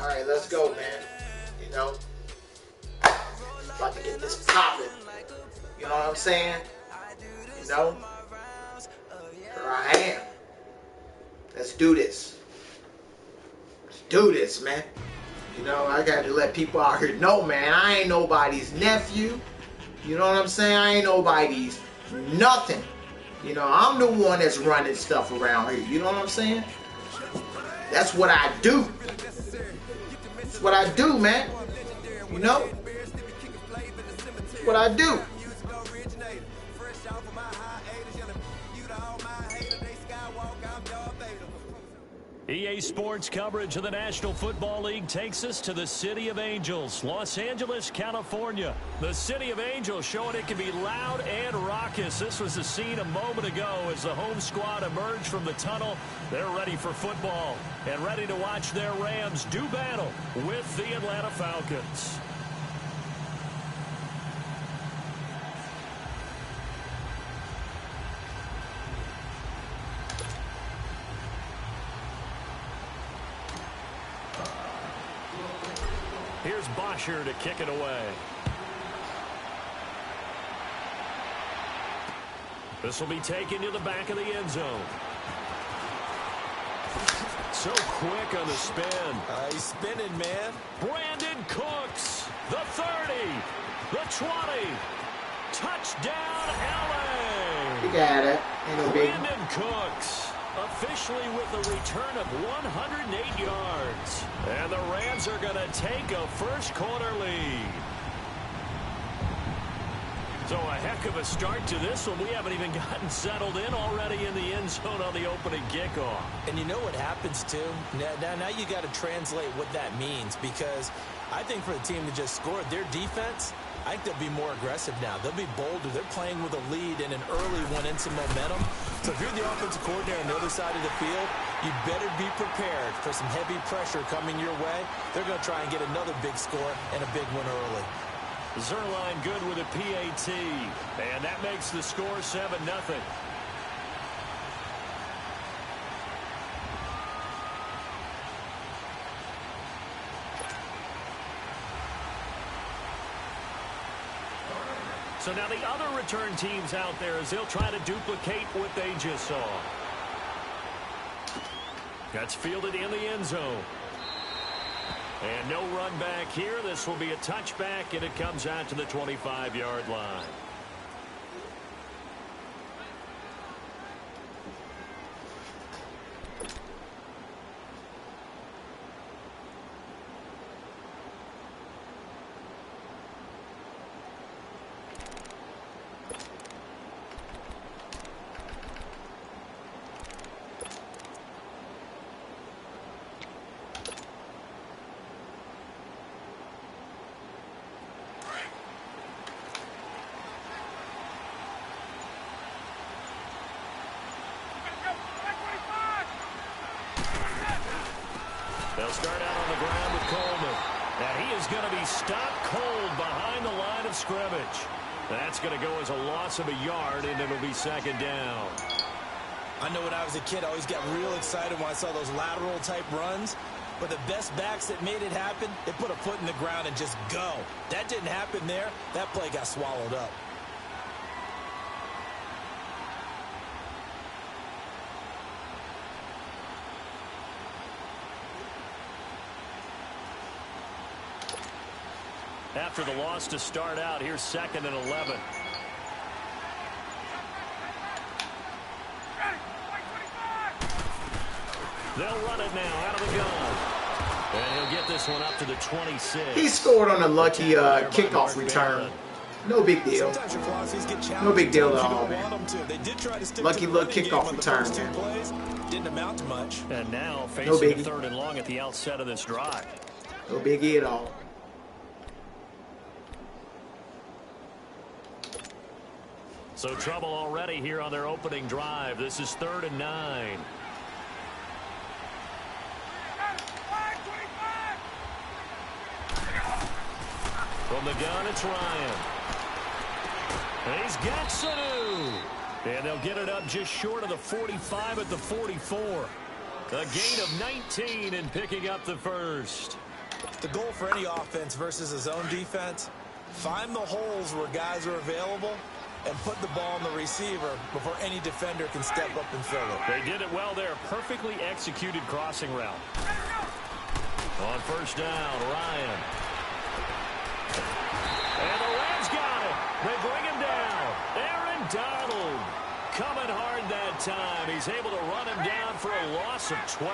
All right, let's go, man. You know, about to get this popping. You know what I'm saying? You know, here I am. Let's do this. Let's do this, man. You know, I got to let people out here know, man, I ain't nobody's nephew. You know what I'm saying? I ain't nobody's nothing. You know, I'm the one that's running stuff around here. You know what I'm saying? That's what I do. That's what I do, man. You know? That's what I do. EA Sports coverage of the National Football League takes us to the City of Angels, Los Angeles, California. The City of Angels showing it can be loud and raucous. This was the scene a moment ago as the home squad emerged from the tunnel. They're ready for football and ready to watch their Rams do battle with the Atlanta Falcons. Here's Bosher to kick it away. This will be taken to the back of the end zone. So quick on the spin. He's spinning, man. Brandon Cooks, the 30, the 20. Touchdown, LA. You got it. Ain't no big. Brandon Cooks officially with a return of 108 yards. And the Rams are going to take a first quarter lead. So a heck of a start to this one. We haven't even gotten settled in already in the end zone on the opening kickoff. And you know what happens, too? Now you got to translate what that means, because I think for the team to just score, their defense, I think they'll be more aggressive now. They'll be bolder. They're playing with a lead and an early one and some momentum. So if you're the offensive coordinator on the other side of the field, you better be prepared for some heavy pressure coming your way. They're going to try and get another big score and a big one early. Zerline good with a PAT. And that makes the score 7-0. So now the other return teams out there as they'll try to duplicate what they just saw. That's fielded in the end zone. And no run back here. This will be a touchback, and it comes out to the 25-yard line. They'll start out on the ground with Coleman. Now he is going to be stopped cold behind the line of scrimmage. That's going to go as a loss of a yard, and it'll be second down. I know when I was a kid, I always got real excited when I saw those lateral-type runs. But the best backs that made it happen, they put a foot in the ground and just go. That didn't happen there. That play got swallowed up. After the loss to start out, here's 2nd and 11. They'll run it now out of the gun. And he'll get this one up to the 26. He scored on a lucky kickoff return. No big deal. No big deal at all, man. Lucky little kickoff return, man. Didn't amount to much. And now facing a 3rd and long at the outset of this drive. No biggie at all. So trouble already here on their opening drive. This is 3rd and 9. From the gun, it's Ryan. And he's got Sanu. And they'll get it up just short of the 45 at the 44. A gain of 19 and picking up the first. The goal for any offense versus his own defense, find the holes where guys are available and put the ball on the receiver before any defender can step up and fill it. They did it well there. Perfectly executed crossing route. On first down, Ryan. And the Rams got it. They bring him down. Aaron Donald coming hard that time. He's able to run him down for a loss of 12.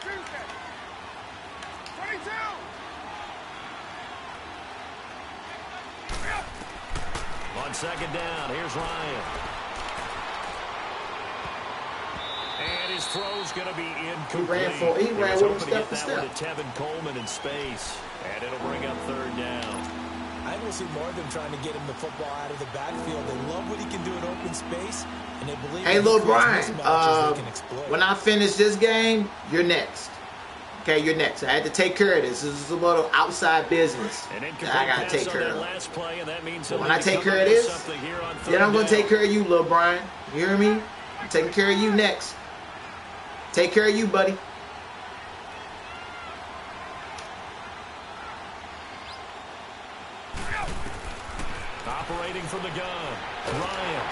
Tuesday. 22. On second down, here's Ryan. And his throw's going to be incomplete. He ran with him step to step. To Tevin Coleman in space. And it'll bring up third down. I will see more of them trying to get him the football out of the backfield. They love what he can do in open space, and they believe. Hey, little Brian, when I finish this game, you're next. Okay, you're next. I had to take care of this. This is a little outside business that I got to take care of. But when I take care of this, then I'm going to take care of you, little Brian. You hear me? I'm taking care of you next. Take care of you, buddy. Operating from the gun, Ryan.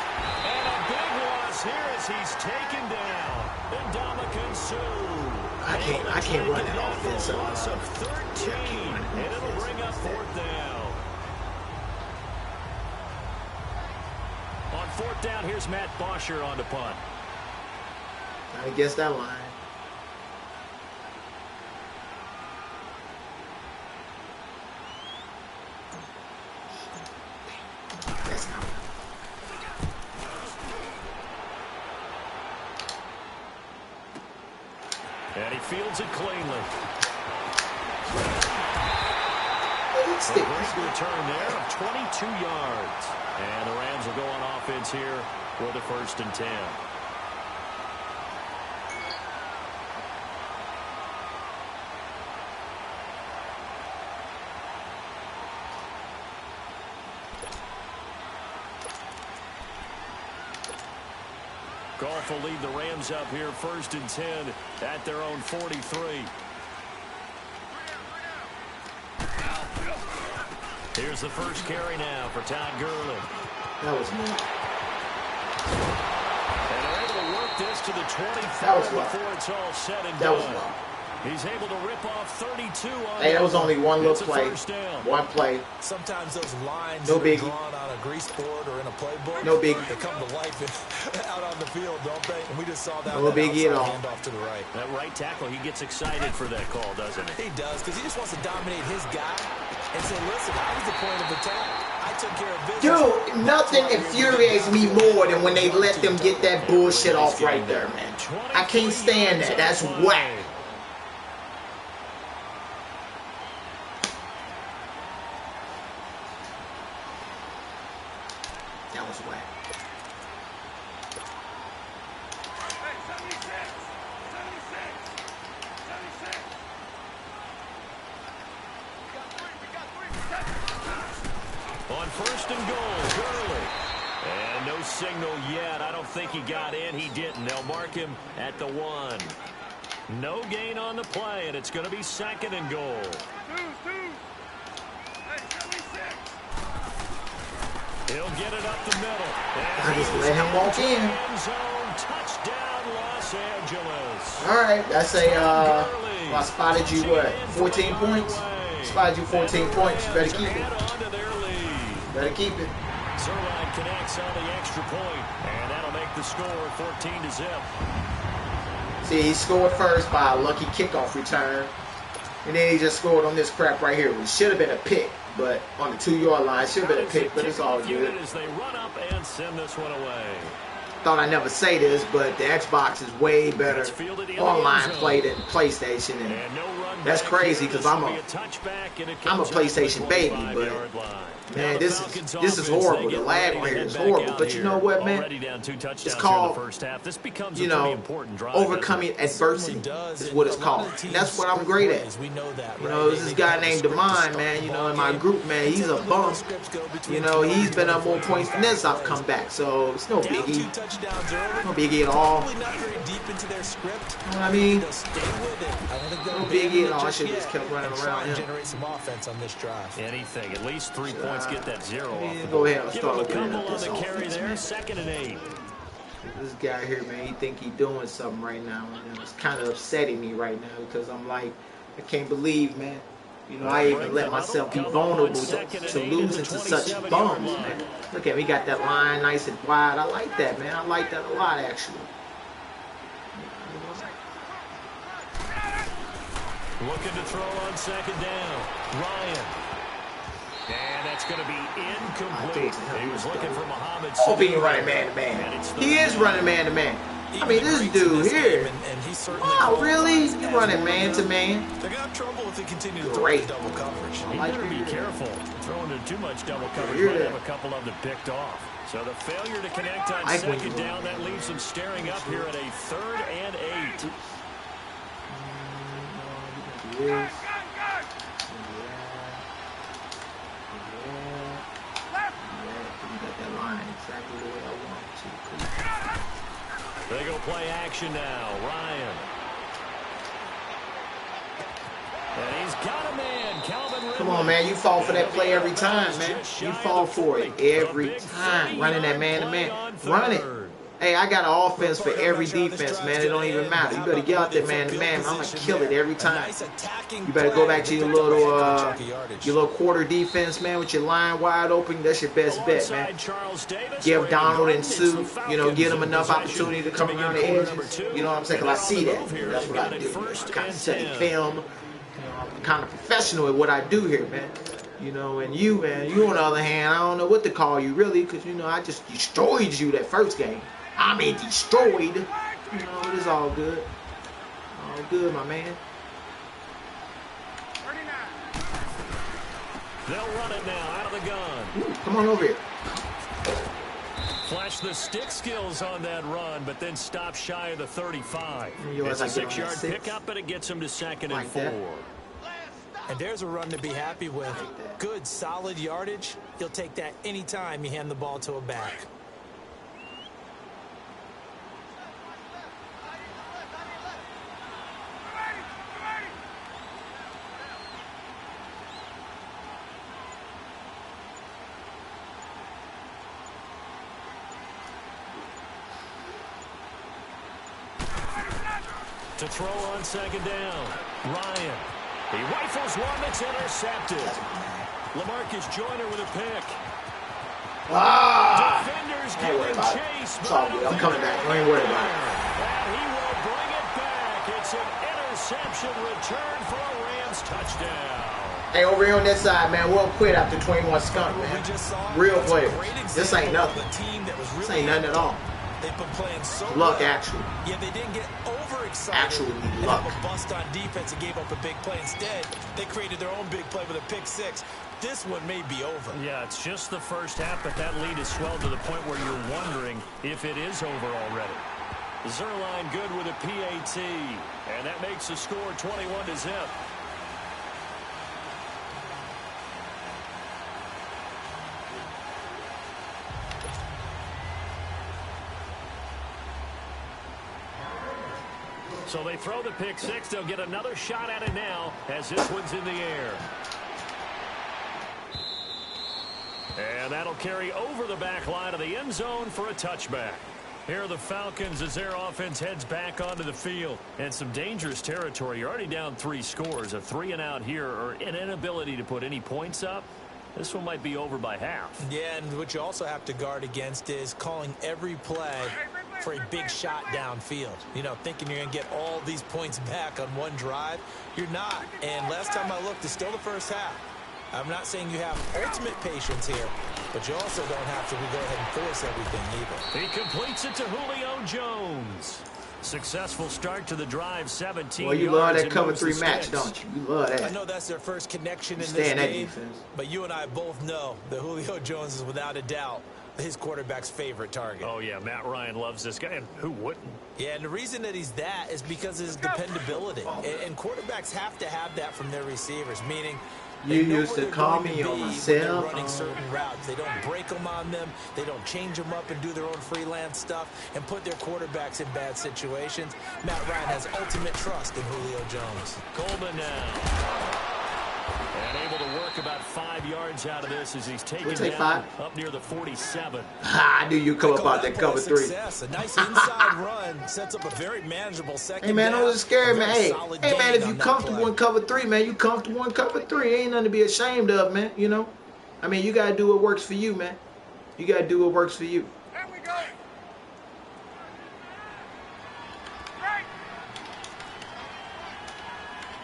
And a big loss here as he's taken down. Ndamukong Suh. I can't run that offense. Loss of 13, and it'll bring up fourth down. On fourth down, here's Matt Bosher on the punt. I guess that line. And he fields it cleanly. A great return there of 22 yards. And the Rams will go on offense here for the 1st and 10. Goff will lead the Rams up here 1st and 10 at their own 43. Here's the first carry now for Todd Gurley. That was me. And they're able to work this to the 24 before it's all said and done. That was well. He's able to rip off 32 on Hey, that was only one little play. One play. Sometimes those lines no are biggie. drawn on a grease board or in a playbook. No biggie. They come to life out on the field, don't they? And we just saw that. No biggie at all. Handoff to the right. That right tackle, he gets excited for that call, doesn't he? He does, because he just wants to dominate his guy and say, listen, I was the point of attack. I took care of business. Dude, nothing infuriates me more than when they let them get that bullshit off right there, man. I can't stand that. That's whack. That was whack. On 1st and goal, Gurley. And no signal yet. I don't think he got in. He didn't. They'll mark him at the 1. No gain on the play, and it's going to be 2nd and goal. He'll get it up the middle. I just let him walk in. End zone, touchdown, Los Angeles. All right, that's a, I spotted you, what, 14 points? Spotted you 14 points. You better keep it. Better keep it. Zerline connects on the extra point, and that'll make the score 14-0. See, he scored first by a lucky kickoff return. And then he just scored on this crap right here, which should have been a pick, but on the 2-yard line, should have been a pick, but it's all good. As they run up and send this one away. Thought I'd never say this, but the Xbox is way better online play than PlayStation, and that's crazy because I'm a PlayStation baby, but Man, this is horrible. The lag on here is horrible. But you know what, man? It's called, you know, overcoming adversity is what it's called. And that's what I'm great at. You know, there's this guy named Demond, man, you know, in my group, man. He's a bum. You know, he's been up more points than this. I've come back. So it's no biggie. No biggie at all. You know what I mean? No biggie at all. I should just kept running around him. Generate some offense on this drive. Anything, at least 3 points, get that zero off. Go ahead and Give him start a looking couple at on this the carry offense, there, man. 2nd and 8. This guy here, man, he think he doing something right now. And it's kind of upsetting me right now because I'm like, I can't believe, man. You know, I even let myself be vulnerable to losing to such bums, man. Look at me, got that line nice and wide. I like that, man. I like that a lot, actually. Looking to throw on 2nd down. Ryan. And that's going to be incomplete. He was looking for Muhammad. Oh, being running man-to-man. He is running man-to-man. I mean, this dude here. Wow, really? You running man-to-man? They're going to have trouble if they continue to throw Great. double coverage. You better be careful. Throwing to too much double coverage might have a couple of them picked off. So the failure to connect on 2nd down, that leaves them staring up here at a 3rd and 8. Yes. Exactly the way I want to. They go play action now. Ryan. And he's got a man. Calvin Ridley. Come on, man. You fall for that play every time, man. You fall for it every time. Running that man-to-man. Run it. Hey, I got an offense for every defense, man. It don't even matter. You better get out there man-to-man. I'm going to kill it every time. You better go back to your little quarter defense, man, with your line wide open. That's your best bet, man. Give Donald and Sue, you know, give them enough opportunity to come around the edges. You know what I'm saying? Because I see that. That's what I do. I kind of study film. You know, I'm kind of professional at what I do here, man. You know, and you, man, you on the other hand, I don't know what to call you, really, because, you know, I just destroyed you that first game. I mean, destroyed. You know, it is all good. All good, my man. They'll run it now out of the gun. Ooh, come on over here. Flash the stick skills on that run, but then stop shy of the 35. It's a 6-yard pickup, and it gets him to 2nd and 4. And there's a run to be happy with. Good, solid yardage. He'll take that anytime you hand the ball to a back. To throw on 2nd down. Ryan. He rifles one that's intercepted. LaMarcus Joyner with a pick. Defenders giving chase. It's all good. I'm coming back. Don't even worry about it. And he will bring it back. It's an interception return for a Rams touchdown. Hey, over here on that side, man, we'll quit after 21 skunk, man. Real players. This ain't nothing. This ain't nothing at all. They've been playing so luck, well. actually. Yeah, they didn't get overexcited. Actually, luck. And have a bust on defense and gave up a big play. Instead, they created their own big play with a pick 6. This one may be over. Yeah, it's just the first half, but that lead has swelled to the point where you're wondering if it is over already. Zerline good with a PAT, and that makes the score 21-0. So they throw the pick 6. They'll get another shot at it now as this one's in the air. And that'll carry over the back line of the end zone for a touchback. Here are the Falcons as their offense heads back onto the field. And some dangerous territory. You're already down 3 scores. A 3-and-out here or an inability to put any points up. This one might be over by half. Yeah, and what you also have to guard against is calling every play for a big shot downfield. You know, thinking you're going to get all these points back on one drive. You're not. And last time I looked, it's still the first half. I'm not saying you have ultimate patience here, but you also don't have to go ahead and force everything either. He completes it to Julio Jones. Successful start to the drive, 17 Well, you love that cover 3 match, don't you? You love that. I know that's their first connection in this game, but you and I both know that Julio Jones is without a doubt his quarterback's favorite target. Oh, yeah, Matt Ryan loves this guy, and who wouldn't? Yeah, and the reason that he's that is because of his dependability. And quarterbacks have to have that from their receivers, meaning you used to call me on my cell phone. Running certain routes. They don't break them on them. They don't change them up and do their own freelance stuff and put their quarterbacks in bad situations. Matt Ryan has ultimate trust in Julio Jones. Coleman now. And able to work about 5 yards out of this as he's taken down up near the 47. I knew you'd come up out that cover 3. A nice inside run sets up a very manageable second. Hey, man, don't get scared, man. Hey, man, if you comfortable in cover 3, man, you comfortable in cover 3. Ain't nothing to be ashamed of, man, you know? I mean, you got to do what works for you, man. You got to do what works for you. There we go. Right.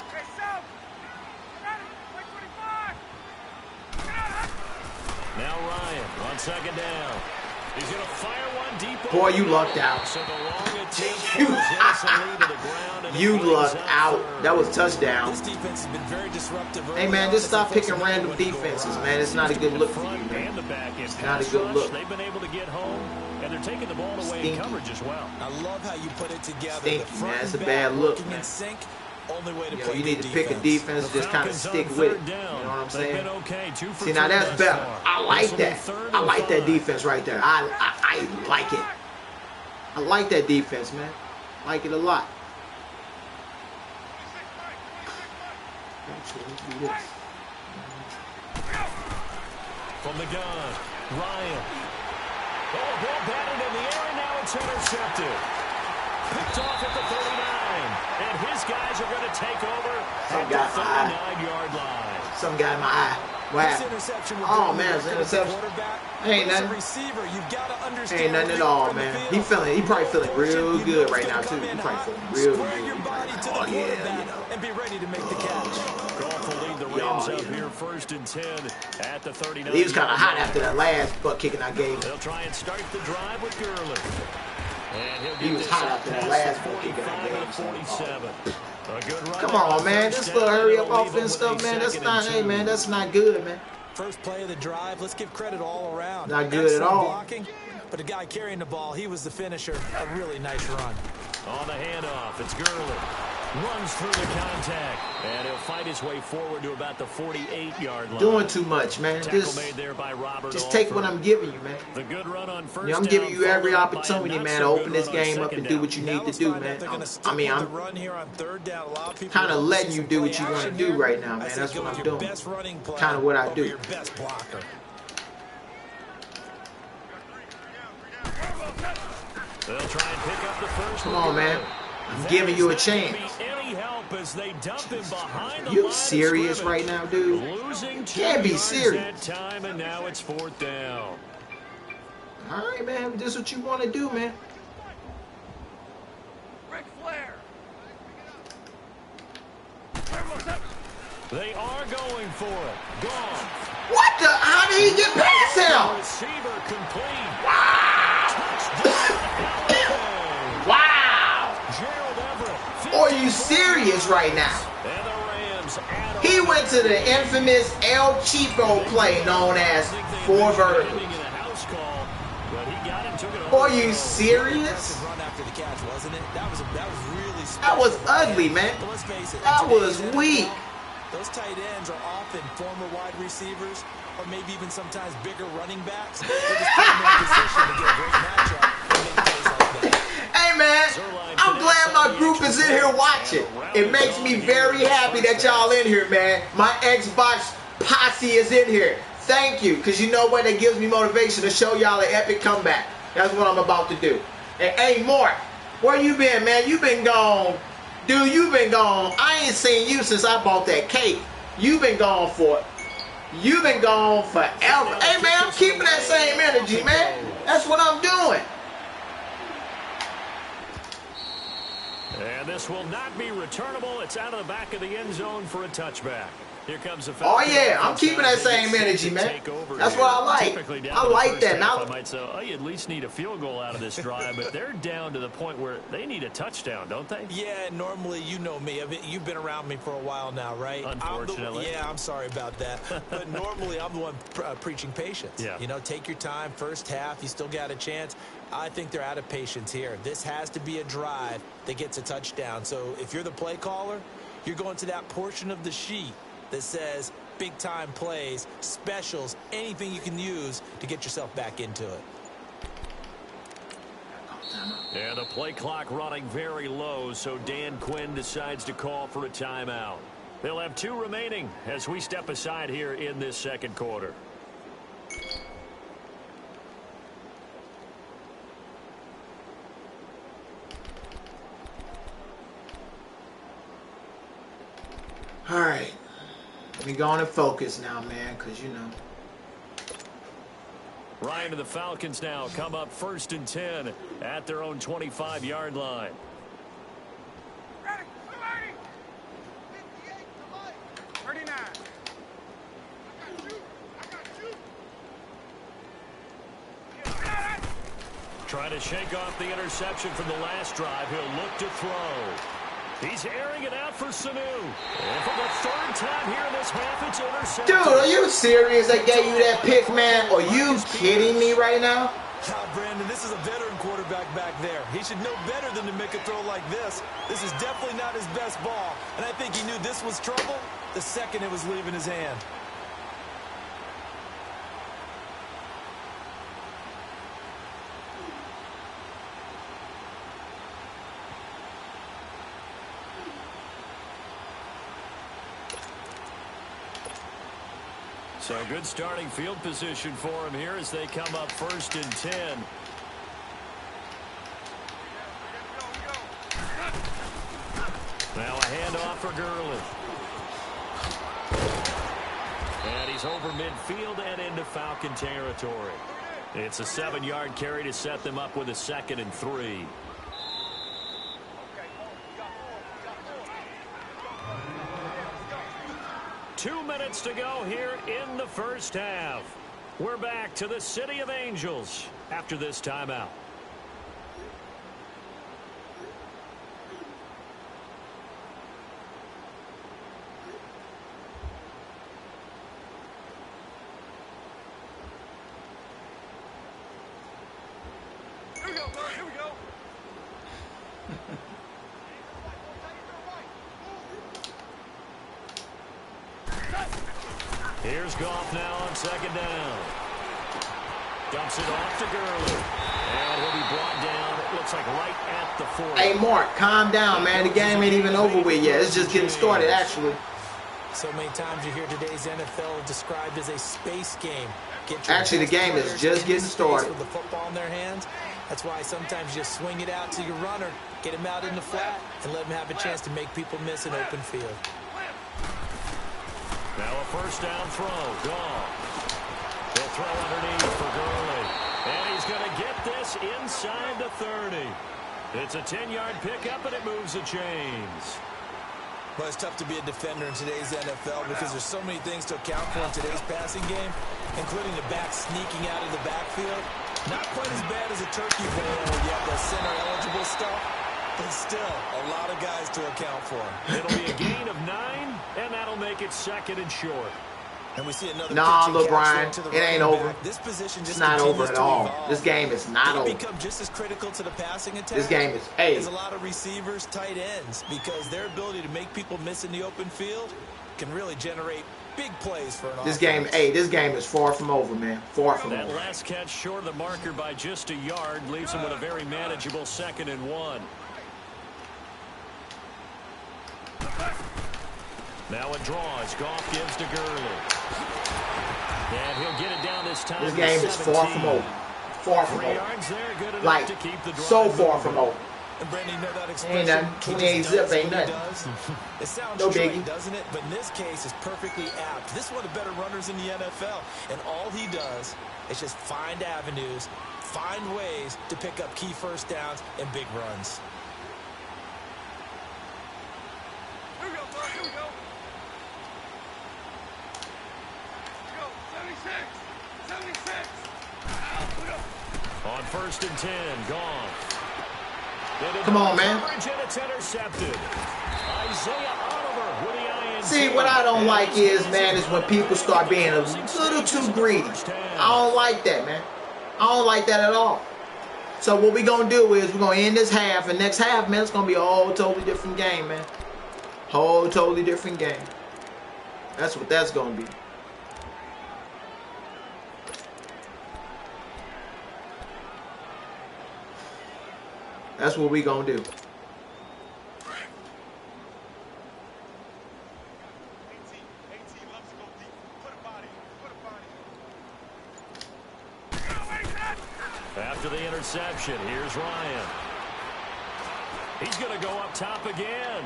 Okay, so. Now Ryan on second down. He's going to fire one deep. Boy, you lucked out. So the long attempt you lucked out. That was touchdown. This defense has been very disruptive. Hey, man, just stop picking random defenses, man. It's not a good look for you, man. It's not a good look. They've been able to get home, and they're taking the ball away in coverage as well. I love how you put it together. Stinky, man. It's a bad look, man. Only way to you need to pick a defense, just kind of stick with it. You know what I'm saying? See, now that's better. I like that. I like that defense right there. I like it. I like that defense, man. I like it a lot. From the gun, Ryan. Oh, ball batted in the air, and now it's intercepted. Picked off at the 39, and his guys are going to take over at the 39-yard line. Some guy in my eye. Wow. Oh, man, it's an interception. Ain't nothing. Ain't nothing at all, man. He probably feeling real good right now, too. He probably feeling real good. Oh, yeah, you know. And be ready to make the catch. Goff will lead the Rams up here 1st and 10 at the 39. He was kind of hot after that last butt kicking I gave him. They'll try and start the drive with Gurley. He was hot after that last butt kicking I gave him. 47. Come on, man. This little hurry up offense stuff, man. That's not, hey, man, that's not good, man. First play of the drive. Let's give credit all around. Not good at all. Blocking, but the guy carrying the ball, he was the finisher. A really nice run. On the handoff, it's Gurley. Runs through the contact, and he'll fight his way forward to about the 48-yard line. Doing too much, man. Just take what I'm giving you, man. The good run on first I'm giving you every opportunity, man, to open this game up and do what you need to do, man. I mean, I'm kind of letting you do what you want to do right now, man. That's what I'm doing. Kind of what I do. They'll try and pick up the first. Come on, man. I'm giving you a chance. You serious right now, dude? Can't be serious. And now it's 4th down. All right, man. This is what you want to do, man. Ric Flair. They are going for it. Gone. What the? How did he get past him? Receiver complete. Wow. Wow. Are you serious right now? He went to the infamous El Cheapo play known as 4 verticals. Are you serious? That was ugly, man. That was weak. Those tight ends are often former wide receivers or maybe even sometimes bigger running backs. They're just put in their position to get a great matchup and make plays like that. Hey, man, I'm glad my group is in here watching. It makes me very happy that y'all in here, man. My Xbox posse is in here. Thank you, because you know what? That gives me motivation to show y'all an epic comeback. That's what I'm about to do. And hey, Mark, where you been, man? You been gone. Dude, you been gone. I ain't seen you since I bought that cake. You been gone You've been gone forever. Hey, man, I'm keeping that same energy, man. That's what I'm doing. And this will not be returnable. It's out of the back of the end zone for a touchback. Here comes the Oh Falcons. yeah, I'm keeping that same energy, man. That's what I like. I like that. Now I might say, oh, you at least need a field goal out of this drive, but they're down to the point where they need a touchdown, don't they? Yeah, normally, you know me. I mean, you've been around me for a while now, right? Unfortunately. I'm sorry about that. But normally, I'm the one preaching patience. Yeah. You know, take your time. First half, you still got a chance. I think they're out of patience here. This has to be a drive that gets a touchdown. So if you're the play caller, you're going to that portion of the sheet that says big-time plays, specials, anything you can use to get yourself back into it. Yeah, the play clock running very low, so Dan Quinn decides to call for a timeout. They'll have 2 remaining as we step aside here in this second quarter. All right. Let me go on and focus now, man, because, you know. Ryan to the Falcons now come up 1st and 10 at their own 25-yard line. Ready, 38 to 39. Trying to shake off the interception from the last drive. He'll look to throw. He's airing it out for Sanu. And for the 3rd time here in this half, it's intercepted. Dude, are you serious? They gave you that pick, man? Are you kidding me right now? Brandon, this is a veteran quarterback back there. He should know better than to make a throw like this. This is definitely not his best ball. And I think he knew this was trouble the second it was leaving his hand. So good starting field position for him here as they come up 1st and 10. Now a handoff for Gurley. And he's over midfield and into Falcon territory. It's a 7-yard carry to set them up with a 2nd and 3. 2 minutes to go here in the first half. We're back to the City of Angels after this timeout. Here we go, bro. Here we go. Here's Goff now on 2nd down. Dumps it off to Gurley. And he'll be brought down, it looks like right at the 40. Hey, Mark, calm down, man. The game ain't even over with yet. It's just getting started, actually. So many times you hear today's NFL described as a space game. Actually, the game is just getting started. With the football in their hands. That's why sometimes you just swing it out to your runner, get him out in the flat, and let him have a chance to make people miss an open field. Now a 1st down throw. Goff. He'll throw underneath for Gurley. And he's going to get this inside the 30. It's a 10-yard pickup, and it moves the chains. Well, it's tough to be a defender in today's NFL because there's so many things to account for in today's passing game, including the back sneaking out of the backfield. Not quite as bad as a turkey bowl where you have the center-eligible stuff, but still a lot of guys to account for. It'll be a gain of 9, and that'll make it 2nd and short. And we see another Nah, pitching look, catch Brian, to the it ain't running over. back. This position It's just not over continues at to all. evolve. This game is not It'll over. become just as critical to the passing attack. This game is, hey. There's a lot of receivers, tight ends, because their ability to make people miss in the open field can really generate big plays for an offense. This game, hey, this game is far from over, man. Far from That over. last catch short of the marker by just a yard leaves him with a very manageable 2nd and 1. Now a draw as Goff gives to Gurley. And he'll get it down this time. This game is far from over. Far from 3 over. yards there, good enough Like, to keep the drive so far moving. from over. And Brandon, you know that Ain't expression? nothing. He 28 just zip does ain't what he nothing. does. It sounds No trite, biggie. doesn't it? But in this case, it's perfectly apt. This is one of the better runners in the NFL. And all he does is just find avenues, find ways to pick up key 1st downs and big runs. Here we go, bro. Here we go. first and 10. Gone. Come on, man. And it's intercepted. Isaiah Oliver with the INT. See, what I don't like is, man, is when people start being a little too greedy. I don't like that, man. I don't like that at all. So what we're going to do is we're going to end this half. And next half, man, it's going to be a whole totally different game, man. Whole totally different game. That's what that's going to be. That's what we going to do. After the interception, here's Ryan. He's going to go up top again.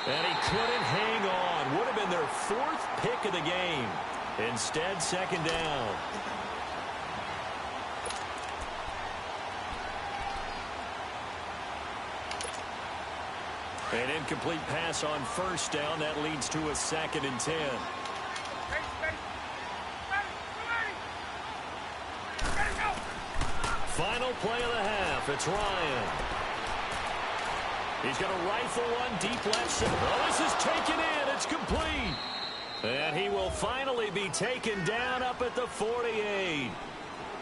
And he couldn't hang on. Would have been their 4th pick of the game. Instead, second down. An incomplete pass on first down. That leads to a 2nd and 10. Final play of the half. It's Ryan. He's going to rifle one deep left center. Oh, this is taken in. It's complete. And he will finally be taken down up at the 48.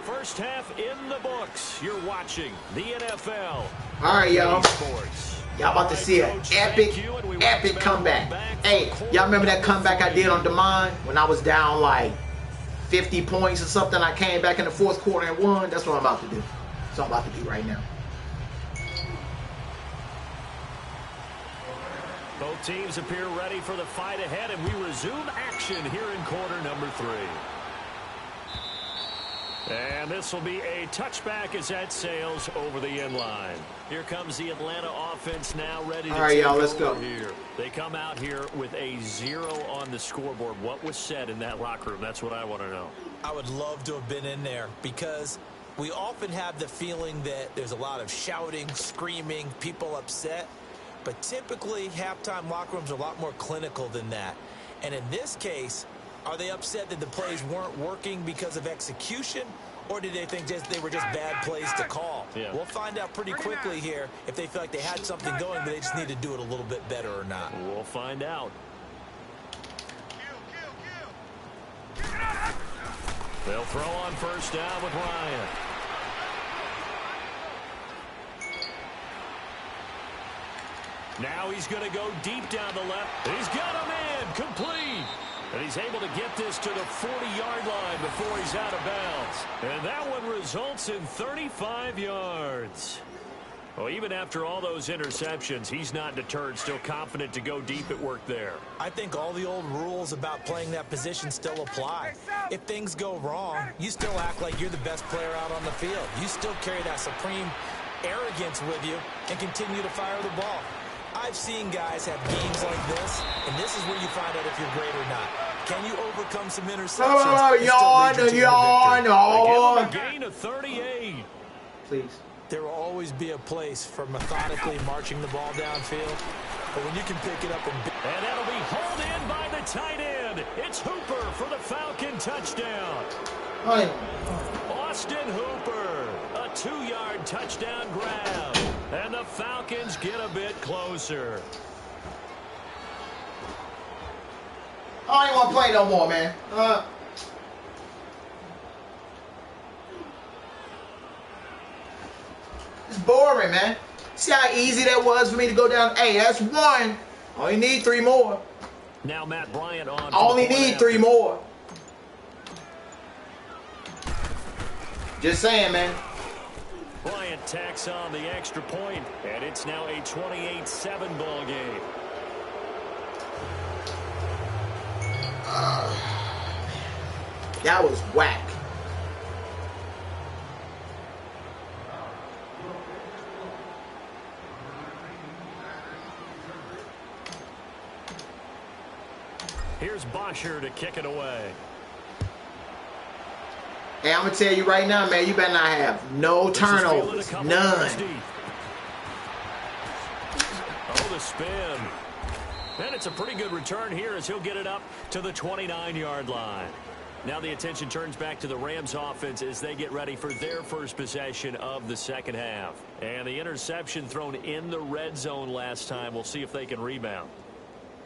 First half in the books. You're watching the NFL. All right, y'all. Sports. Y'all about to see an epic comeback. Hey, y'all remember that comeback I did on DeMond when I was down like 50 points or something? I came back in the 4th quarter and won. That's what I'm about to do. That's what I'm about to do right now. Both teams appear ready for the fight ahead, and we resume action here in quarter number 3. And this will be a touchback as that sails over the end line. Here comes the Atlanta offense now ready to All right, y'all, let's go. Here. They come out here with a 0 on the scoreboard. What was said in that locker room? That's what I want to know. I would love to have been in there because we often have the feeling that there's a lot of shouting, screaming, people upset. But typically, halftime locker rooms are a lot more clinical than that. And in this case, are they upset that the plays weren't working because of execution, or did they think they were just bad plays to call? Yeah. We'll find out pretty quickly here if they feel like they had something going, but they just need to do it a little bit better or not. We'll find out. They'll throw on first down with Ryan. Now he's going to go deep down the left. He's got a man complete. And he's able to get this to the 40-yard line before he's out of bounds. And that one results in 35 yards. Well, even after all those interceptions, he's not deterred, still confident to go deep at work there. I think all the old rules about playing that position still apply. If things go wrong, you still act like you're the best player out on the field. You still carry that supreme arrogance with you and continue to fire the ball. I've seen guys have games like this, and this is where you find out if you're great or not. Can you overcome some interceptions? Oh, yawn. A gain of 38. Please. There will always be a place for methodically marching the ball downfield, but when you can pick it up and that'll be hauled in by the tight end. It's Hooper for the Falcon touchdown. Austin Hooper, a 2-yard touchdown grab. And the Falcons get a bit closer. I don't want to play no more, man. It's boring, man. See how easy that was for me to go down? Hey, that's 1. Only need 3 more. Now Matt Bryant on. I only need 3 more. Just saying, man. Bryant tacks on the extra point, and it's now a 28-7 ball game. That was whack. Here's Bosher to kick it away. Hey, I'm going to tell you right now, man, you better not have no turnovers. None. Oh, the spin. And it's a pretty good return here as he'll get it up to the 29-yard line. Now the attention turns back to the Rams offense as they get ready for their first possession of the second half. And the interception thrown in the red zone last time. We'll see if they can rebound.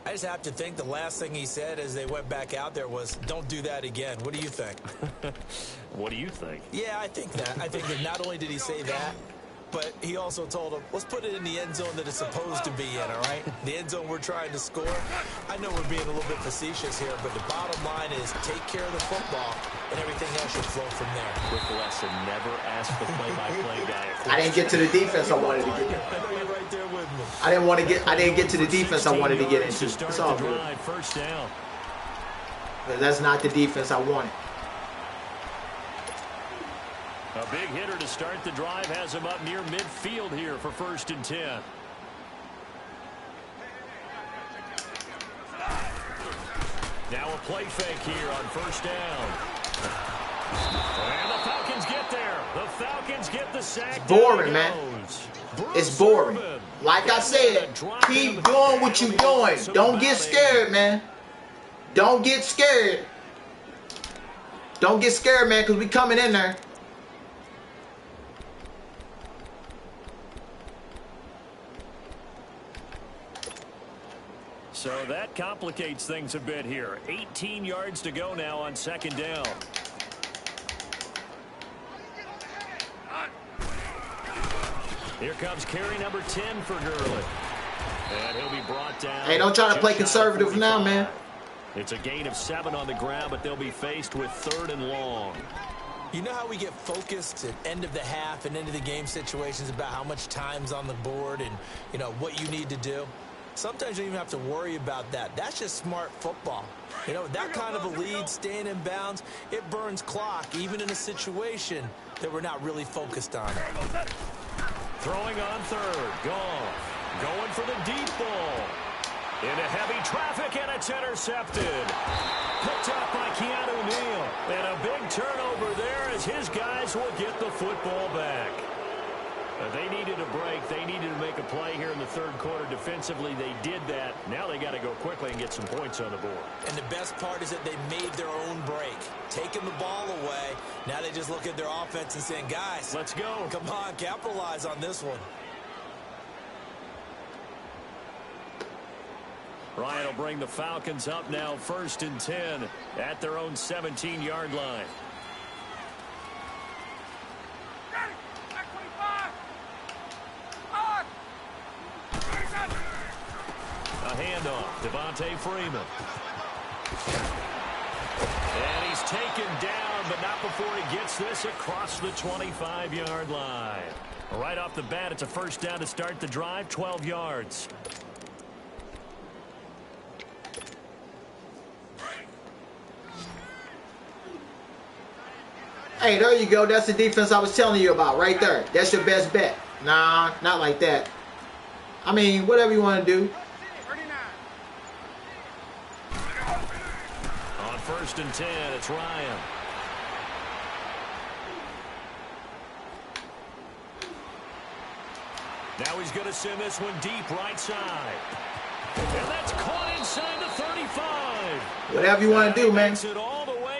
I just have to think the last thing he said as they went back out there was, don't do that again. What do you think? What do you think? Yeah, I think that. I think that not only did he say that, but he also told him, let's put it in the end zone that it's supposed to be in, all right? The end zone we're trying to score. I know we're being a little bit facetious here, but the bottom line is take care of the football, and everything else should flow from there. Quick lesson, never ask the play-by-play guy. I didn't get to the defense I wanted to get to. I know you're right there with me. I didn't get to the defense I wanted to get into. It's all good. First down. But that's not the defense I wanted. A big hitter to start the drive has him up near midfield here for 1st and 10. Now a play fake here on 1st down. And the Falcons get there. The Falcons get the sack. It's boring, man. It's boring. Like I said, keep doing what you're doing. Don't get scared, man. Don't get scared. Don't get scared, man, because we coming in there. So that complicates things a bit here. 18 yards to go now on 2nd down. Here comes carry number 10 for Gurley. And he'll be brought down. Hey, don't try to play conservative now, man. It's a gain of 7 on the ground, but they'll be faced with 3rd and long. You know how we get focused at end of the half and end of the game situations about how much time's on the board and, you know, what you need to do? Sometimes you don't even have to worry about that. That's just smart football. You know, that kind of a lead, staying in bounds, it burns clock, even in a situation that we're not really focused on. Throwing on 3rd. Goff going for the deep ball. Into heavy traffic, and it's intercepted. Picked up by Keanu Neal. And a big turnover there as his guys will get the football back. They needed a break. They needed to make a play here in the 3rd quarter. Defensively, they did that. Now they got to go quickly and get some points on the board. And the best part is that they made their own break. Taking the ball away. Now they just look at their offense and saying, guys, let's go. Come on, capitalize on this one. Ryan will bring the Falcons up now 1st and 10 at their own 17-yard line. A handoff, Devontae Freeman. And he's taken down, but not before he gets this across the 25-yard line. Right off the bat, it's a 1st down to start the drive, 12 yards. Hey, there you go. That's the defense I was telling you about right there. That's your best bet. Nah, not like that. I mean, whatever you want to do. On 1st and 10, it's Ryan. Now he's going to send this one deep right side. And that's caught inside the 35. Whatever you want to do, man.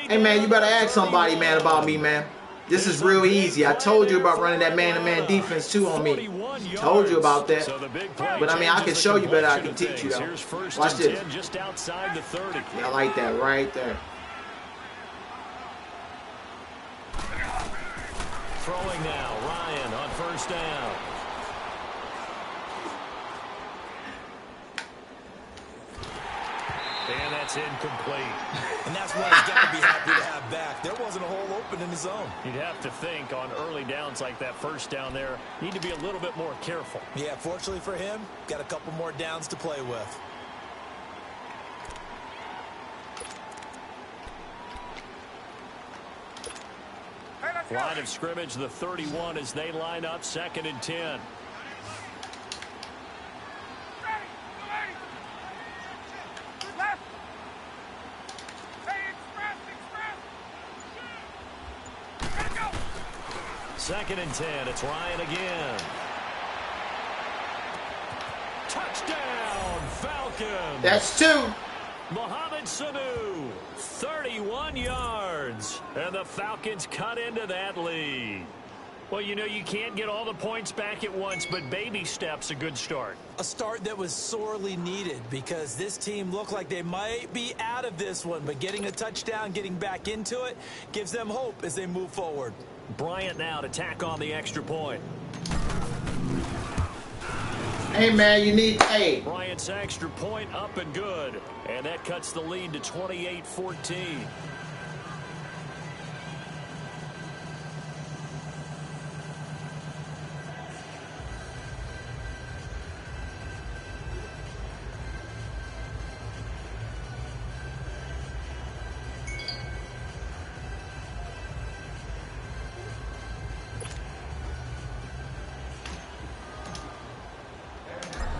Hey, man, you better ask somebody, man, about me, man. This is real easy. I told you about running that man-to-man defense, too, on me. Told you about that. But, I mean, I can show you better. I can teach you, though. Watch this. Just outside the 30. Yeah, I like that right there. Throwing now, Ryan on 1st down. And that's incomplete. And that's what he's got to be happy to have back. There wasn't a hole open in the zone. You'd have to think on early downs like that 1st down there, need to be a little bit more careful. Yeah, fortunately for him, got a couple more downs to play with. Line of scrimmage, the 31 as they line up 2nd and 10. Second and 10. It's Ryan again. Touchdown, Falcons. That's 2. Mohamed Sanu, 31 yards. And the Falcons cut into that lead. Well, you know, you can't get all the points back at once, but baby steps a good start. A start that was sorely needed because this team looked like they might be out of this one, but getting a touchdown, getting back into it, gives them hope as they move forward. Bryant now to tack on the extra point. Hey, man, you need, hey. Bryant's extra point up and good. And that cuts the lead to 28-14.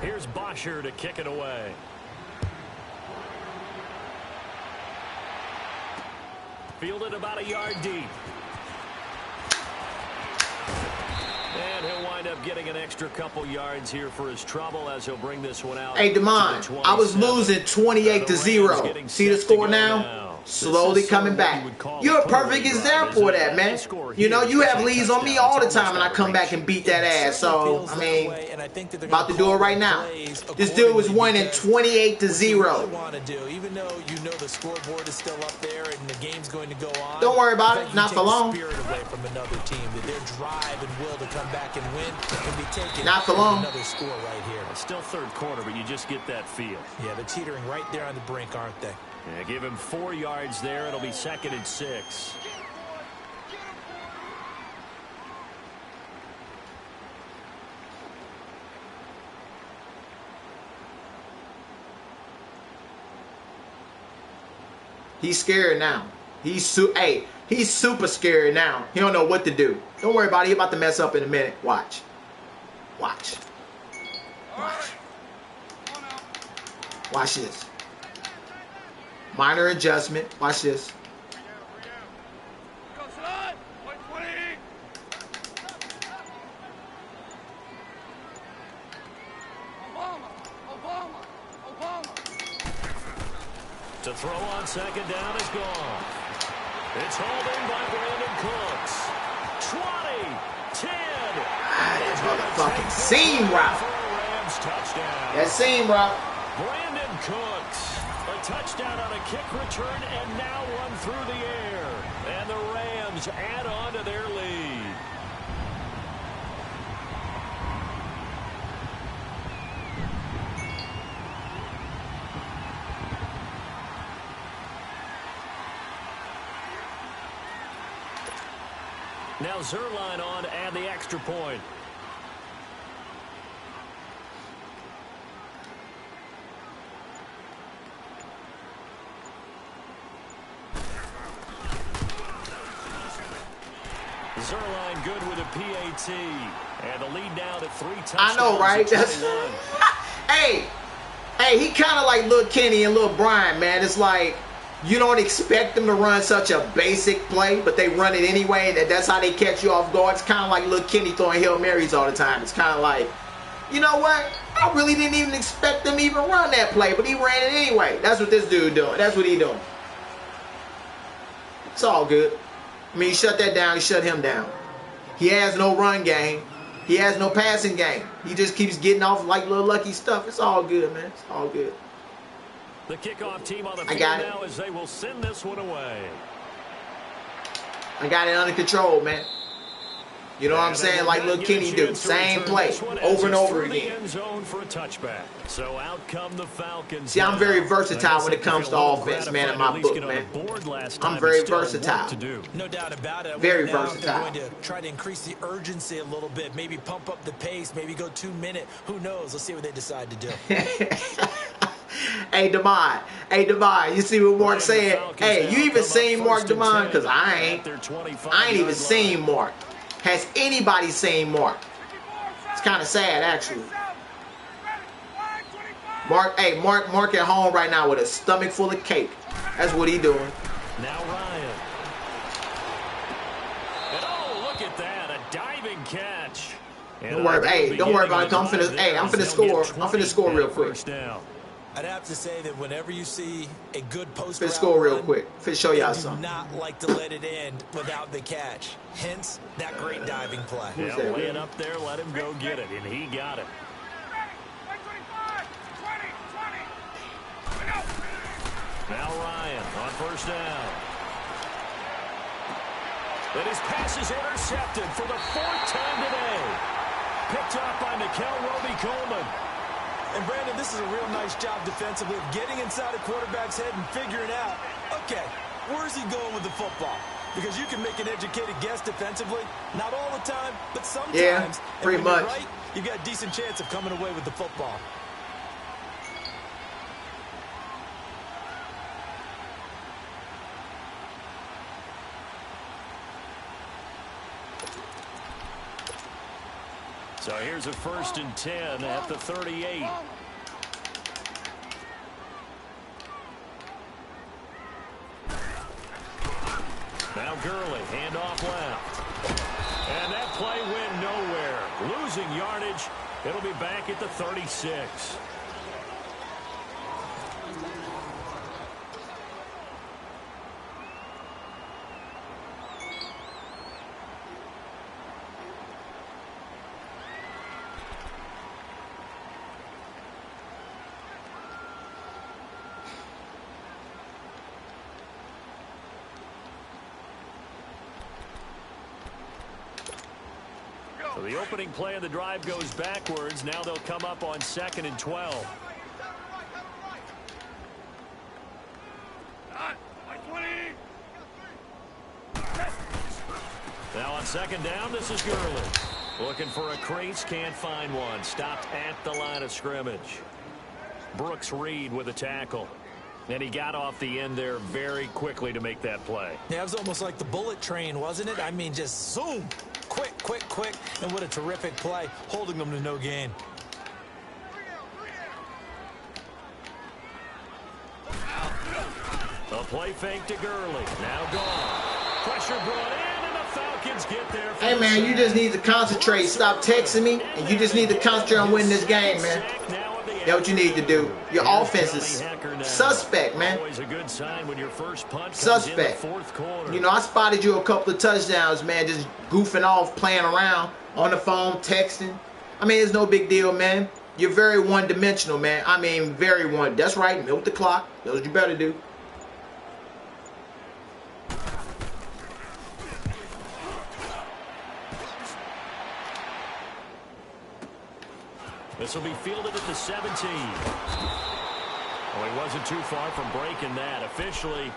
Here's Bosher to kick it away. Fielded about a yard deep. And he'll wind up getting an extra couple yards here for his trouble as he'll bring this one out. Hey, Damon, I was losing 28-0. See the score now? Slowly coming back. You're a perfect example of that, man. You know, you have leads on me all the time, and I come back and beat that ass. So, I mean, about to do it right now. This dude was winning 28-0. Even though you know the scoreboard is still up there and the game's going to go on. Don't worry about it. Not for long. Spirit away from another team, that their drive and will to come back and win can be taken. Not for long. Another score right here. It's still third quarter, but you just get that feel. Yeah, they're teetering right there on the brink, aren't they? Yeah, give him 4 yards there. It'll be 2nd and 6. He's scared now. He's super scared now. He don't know what to do. Don't worry about it. He's about to mess up in a minute. Watch. Watch. Watch. Watch this. Minor adjustment. Watch this. To throw on 2nd down is gone. It's hauled in by Brandon Cooks. 20, 10. That motherfucking seam route. That seam route. Brandon Cooks. A touchdown on a kick return and now one through the air. And the Rams add on to their lead. Now Zerline on to add the extra point. Zerline good with a PAT. And the lead now to 3 touchdowns. I know, right? That's hey, he kind of like Lil Kenny and Lil Brian, man. It's like you don't expect them to run such a basic play, but they run it anyway, and that's how they catch you off guard. It's kind of like Lil Kenny throwing Hail Marys all the time. It's kind of like, you know what? I really didn't even expect them to even run that play, but he ran it anyway. That's what this dude doing. That's what he doing. It's all good. I mean, you shut that down, you shut him down. He has no run game. He has no passing game. He just keeps getting off like little lucky stuff. It's all good, man. It's all good. The kickoff team on the field now as they will send this one away. I got it under control, man. You know what I'm saying? Like Lil Kenny do. Same play over and over again. So out come the Falcons. See, I'm very versatile when it comes to offense, man, in my book, man. I'm very versatile. No doubt about it. Very versatile. They're going to try to increase the urgency a little bit. Maybe pump up the pace. Maybe go 2 minute. Who knows? Let's see what they decide to do. Hey, Damon. Hey, Damon. You see what Mark's saying? Hey, you even seen Mark, Damon? Because I ain't even seen Mark. Has anybody seen Mark? It's kind of sad, actually. Mark at home right now with a stomach full of cake. That's what he doing. Now Ryan. And oh, look at that, a diving catch. Don't worry about it. I'm finna score. I'm finna score real quick. I'd have to say that whenever you see a good post Let's route score real run, quick. Let's show y'all they do something. not like to let it end without the catch. Hence, that great diving play. Yeah, lay it up there, let him go get it, and he got it. Now Ryan on first down. And his pass is intercepted for the 4th time today. Picked up by Mikel Roby-Coleman. And Brandon, this is a real nice job defensively of getting inside a quarterback's head and figuring out, okay, where's he going with the football? Because you can make an educated guess defensively, not all the time, but sometimes. Yeah, pretty and when much. you're right, you've got a decent chance of coming away with the football. So here's a 1st and 10 at the 38. Now Gurley, handoff left. And that play went nowhere. Losing yardage. It'll be back at the 36. So the opening play of the drive goes backwards. Now they'll come up on 2nd and 12. Now on 2nd down, this is Gurley. Looking for a crease, can't find one. Stopped at the line of scrimmage. Brooks Reed with a tackle. And he got off the end there very quickly to make that play. Yeah, it was almost like the bullet train, wasn't it? I mean, just zoom. Quick, quick, quick. And what a terrific play, holding them to no gain. A play fake to Gurley. Now gone. Pressure brought in, and the Falcons get there. Hey, man, you just need to concentrate. Stop texting me, and you just need to concentrate on winning this game, man. That's what you need to do. Your offense is suspect, man. Always a good sign when your first punt Suspect. comes in the 4th quarter. You know, I spotted you a couple of touchdowns, man, just goofing off, playing around, on the phone, texting. I mean, it's no big deal, man. You're very one-dimensional, man. I mean, very one. That's right, milk the clock. That's what you better do. This will be fielded at the 17. Well, he wasn't too far from breaking that. Officially,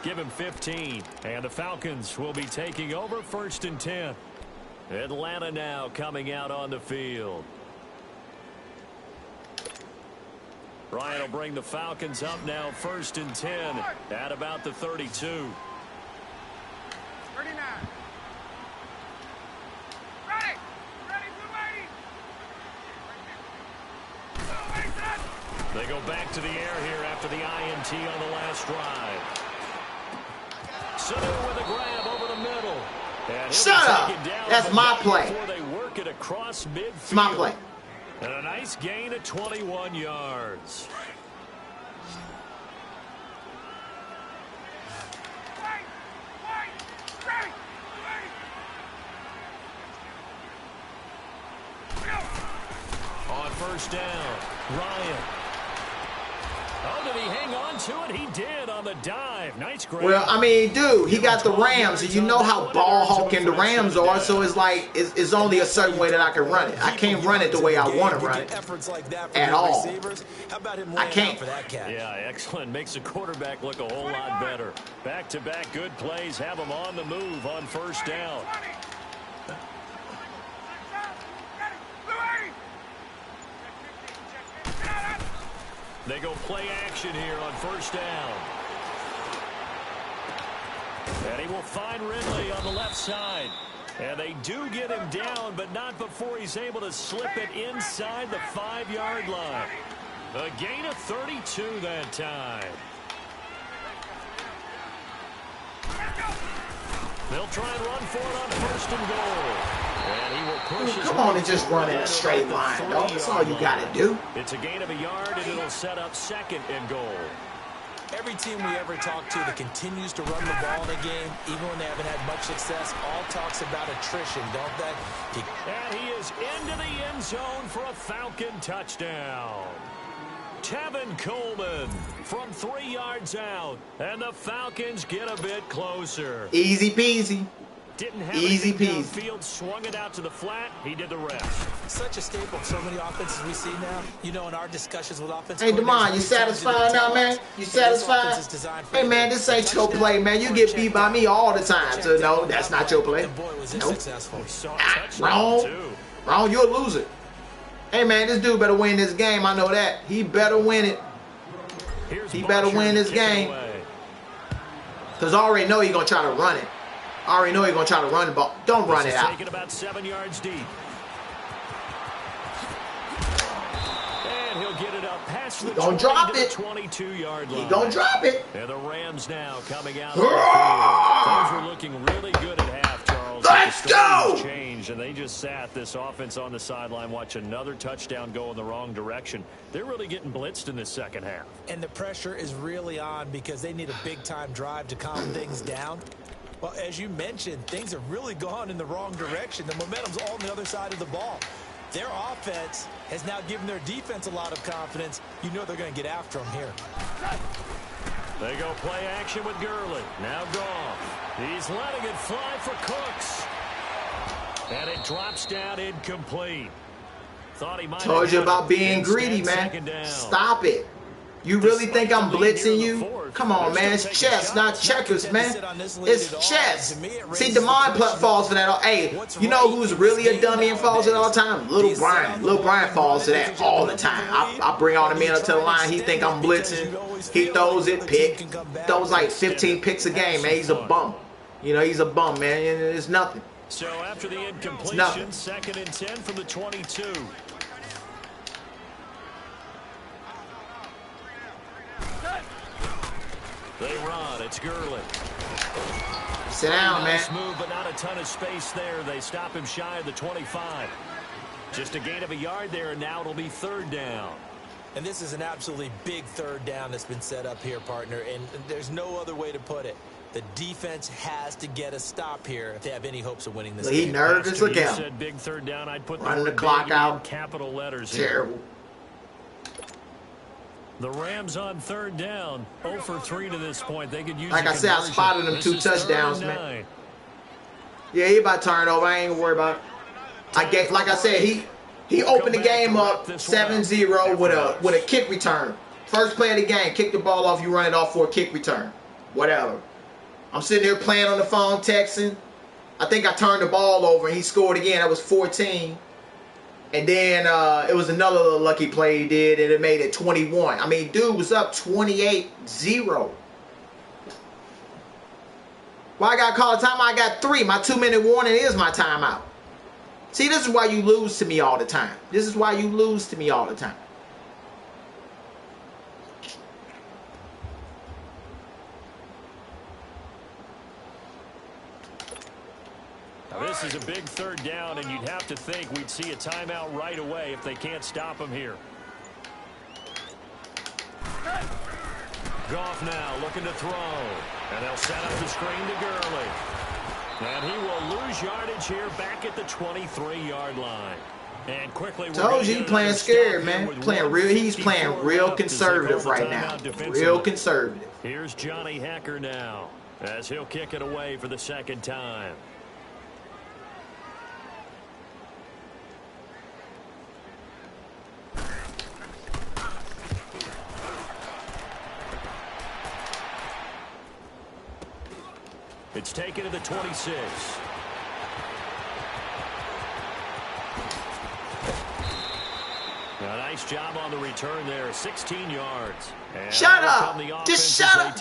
give him 15. And the Falcons will be taking over 1st and 10. Atlanta now coming out on the field. Ryan will bring the Falcons up now 1st and 10 at about the 32. 39. Ready. Ready, They go back to the air here after the INT on the last drive. Sanu with a grab over the middle. Shut up. That's my play. Before they work it across midfield. It's my play. And a nice gain of 21 yards. On first down, Ryan. Oh, did he hang on to it? He did on the dive. Nice grab. Well, I mean, dude, he got the Rams, and you know how ball hawking the Rams are, so it's like, it's only a certain way that I can run it. I can't run it the way I want to run it at all. I can't. Yeah, excellent. Makes the quarterback look a whole lot better. Back-to-back good plays have him on the move on first down. They go play action here on first down. And he will find Ridley on the left side. And they do get him down, but not before he's able to slip it inside the 5-yard line. A gain of 32 that time. They'll try and run for it on first and goal. And he will push his Come on way and just run in a straight line, dog. That's all you got to do. It's a gain of a yard, and it'll set up second and goal. Every team we ever talk to that continues to run the ball in a game, even when they haven't had much success, all talks about attrition, don't they? And he is into the end zone for a Falcon touchdown. Tevin Coleman from 3 yards out, and the Falcons get a bit closer. Easy peasy. Didn't have Easy anything peasy. downfield, swung it out to the flat. He did the rest. Such a staple of so many offenses we see now. You know, in our discussions with offense. Hey, Demond, you satisfied now, man? You satisfied? Hey, man, this ain't your play, man. You get beat by me all the time. So, no, that's not your play. Nope. Wrong. Wrong, you're a loser. Hey, man, this dude better win this game. I know that. He better win it. He better win this game. Because I already know he's going to try to run it. I already know he's going to try to run the ball. Don't run it out. Taken about 7 yards deep. And he'll get it up past the 22-yard line. He going to drop it. And the Rams now coming out. Things were looking really good at half, Charles. Let's go! Changed, and they just sat this offense on the sideline, watch another touchdown go in the wrong direction. They're really getting blitzed in this second half. And the pressure is really on because they need a big-time drive to calm things down. Well, as you mentioned, things have really gone in the wrong direction. The momentum's all on the other side of the ball. Their offense has now given their defense a lot of confidence. You know they're going to get after them here. They go play action with Gurley. Now Goff. He's letting it fly for Cooks. And it drops down incomplete. Thought he might Told you about being greedy, man. Stop it. You really think I'm blitzing you? Come on, man. It's chess, not checkers, man. It's chess. See, Demond falls for that. Hey, you know who's really a dummy and falls for it all the time? Little Brian. Little Brian falls for that all the time. I bring all the men up to the line. He think I'm blitzing. He throws it, pick. Throws like 15 picks a game, man. He's a bum. You know, he's a bum, man. It's nothing. So after the incompletion, 2nd and 10 from the 22. They run. It's Gurley. Sit down, man. Nice move, but not a ton of space there. They stop him shy of the 25. Just a gain of a yard there, and now it'll be 3rd down. And this is an absolutely big 3rd down that's been set up here, partner, and there's no other way to put it. The defense has to get a stop here if they have any hopes of winning this game. He nervous. Look at him. Said big 3rd down. I'd put running the clock out. Capital letters. Terrible. The Rams on 3rd down, 0 for 3 to this point. They could use. Like I said, I spotted them 2 touchdowns, man. Yeah, he about to turn over. I ain't gonna worry about it. Like I said, he opened the game up 7-0 with a kick return. First play of the game, kick the ball off. You run it off for a kick return. Whatever. I'm sitting here playing on the phone, texting. I think I turned the ball over and he scored again. That was 14. And then it was another little lucky play he did, and it made it 21. I mean, dude was up 28-0. Why I got called a timeout? I got 3. My 2-minute warning is my timeout. See, this is why you lose to me all the time. This is why you lose to me all the time. Now, this is a big 3rd down, and you'd have to think we'd see a timeout right away if they can't stop him here. Goff now looking to throw. And they'll set up the screen to Gurley. And he will lose yardage here back at the 23-yard line. And quickly, told you, he playing scared, man. He's playing real conservative right now. Real conservative. Here's Johnny Hecker now, as he'll kick it away for the 2nd time. It's taken to the 26. A nice job on the return there, 16 yards. And shut up! Just shut up!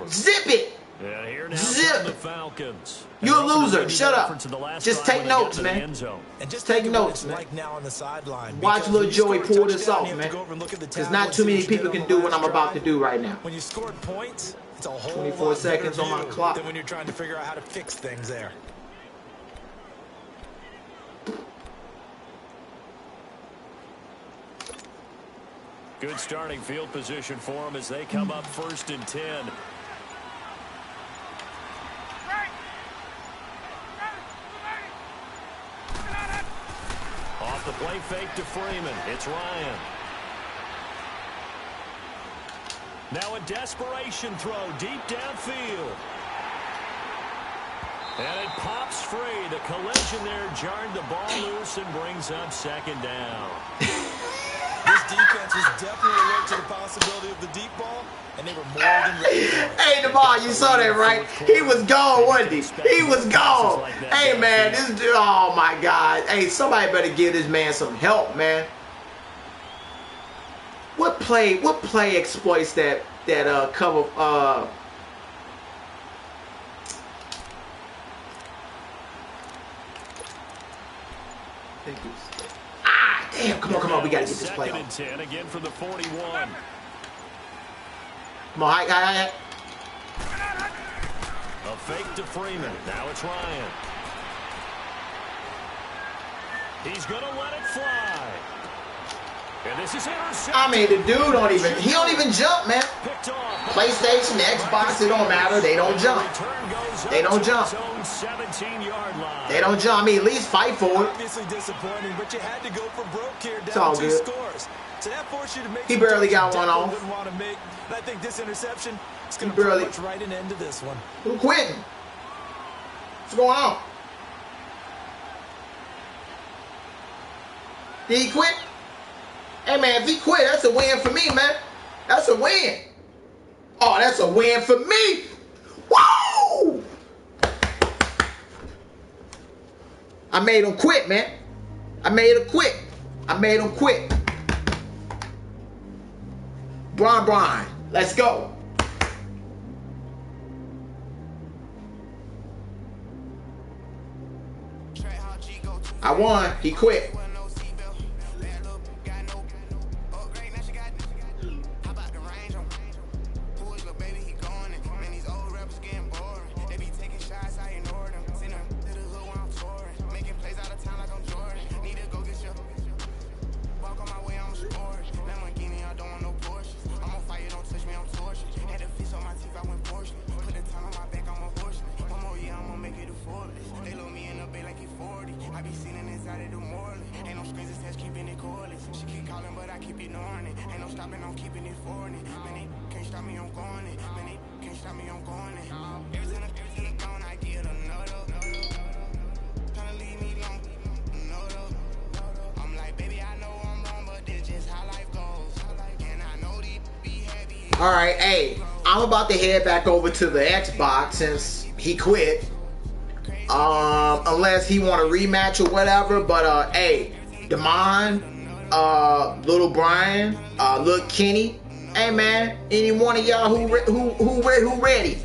Zip it! Yeah, here now zip the Falcons. You're a loser. Shut up. Just take notes, man. And just take notes, man. Like now on the sideline. Watch little Joey pull this off, man. Because not too many people can do what I'm about to do right now. When you scored points, it's a whole 24 seconds on my clock. Than when you're trying to figure out how to fix things there. Good starting field position for them as they come up 1st and 10. Off the play fake to Freeman. It's Ryan. Now a desperation throw deep downfield. And it pops free. The collision there jarred the ball loose and brings up 2nd down. This defense was definitely alert to the possibility of the deep ball, and they were more than ready for it. Hey, DeMar, you saw that, right? He was gone, wasn't he? He was gone. Hey, man, this dude, oh, my God. Hey, somebody better give this man some help, man. What play exploits that cover, damn, come on, we gotta get this play off. 2nd and 10 again for the 41. Come on, high. A fake to Freeman. Now it's Ryan. He's gonna let it fly. And this is intercepted. I mean, the dude don't even jump, man. PlayStation, Xbox, it don't matter. They don't jump. They don't jump. They don't jump. I mean, at least fight for it. Obviously disappointing, but you had to go for broke here It's all down 2 good. scores. So that forced you to make He barely got one off. Wouldn't want to make. And I think this interception is going He to barely- pretty much write an end to this one. Who quitting? What's going on? Did he quit? Hey, man, if he quit, that's a win for me, man. That's a win. Oh, that's a win for me. Woo! I made him quit, man. I made him quit. Brian, let's go. I won. He quit. All right, hey, I'm about to head back over to the Xbox since he quit. Unless he want a rematch or whatever. But hey, Damon, Little Brian, Little Kenny, hey man, any one of y'all who ready?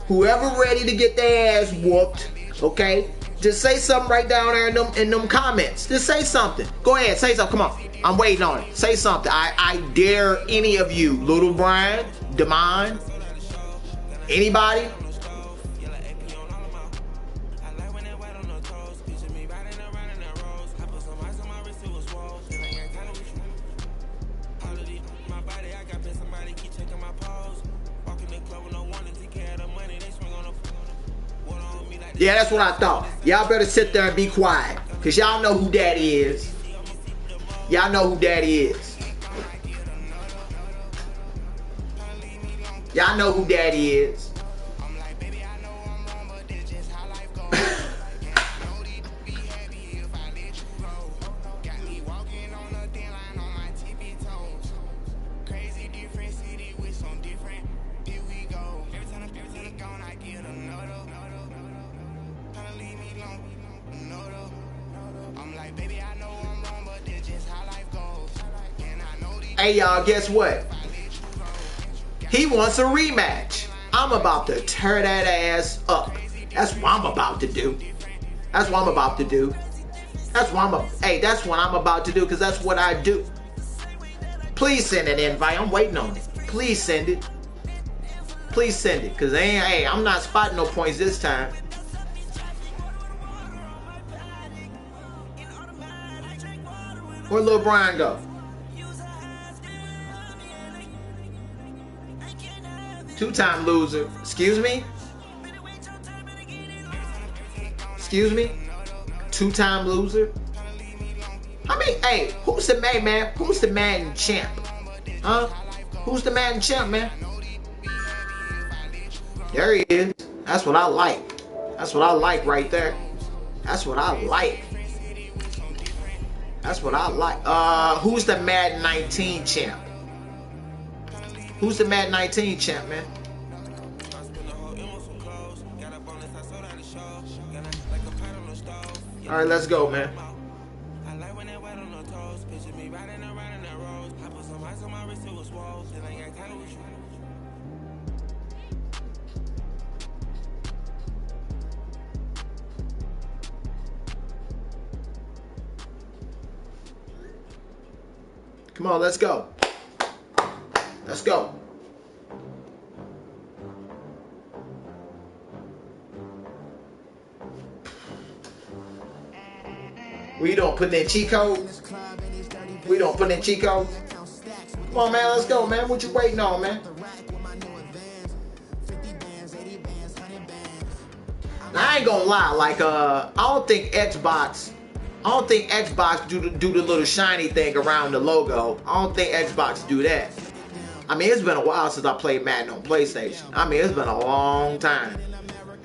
Whoever ready to get their ass whooped, okay? Just say something right down there in them comments. Just say something. Go ahead, say something. Come on. I'm waiting on it. Say something. I dare any of you, Little Brian, Damon, anybody. Yeah, that's what I thought. Y'all better sit there and be quiet, because y'all know who Daddy is. Y'all know who Daddy is. Y'all know who Daddy is. Hey y'all, guess what? He wants a rematch. I'm about to tear that ass up. That's what I'm about to do. That's what I'm about to do. That's what I'm about to do, because that's what I do. Please send an invite. I'm waiting on it. Please send it. Please send it, because hey, I'm not spotting no points this time. Where'd Lil Brian go? Two-time loser. Excuse me? Excuse me? Two-time loser? I mean, hey, who's the man? Who's the Madden champ? Huh? Who's the Madden champ, man? There he is. That's what I like. That's what I like right there. That's what I like. That's what I like. Who's the Madden 19 champ? Who's the Madden 19 champ, man? All right, let's go, man. Come on, let's go. Let's go. We don't put in cheat codes. We don't put in cheat codes. Come on, man. Let's go, man. What you waiting on, man? Now, I ain't gonna lie. Like, I don't think Xbox do the little shiny thing around the logo. I don't think Xbox do that. I mean, it's been a while since I played Madden on PlayStation. I mean, it's been a long time.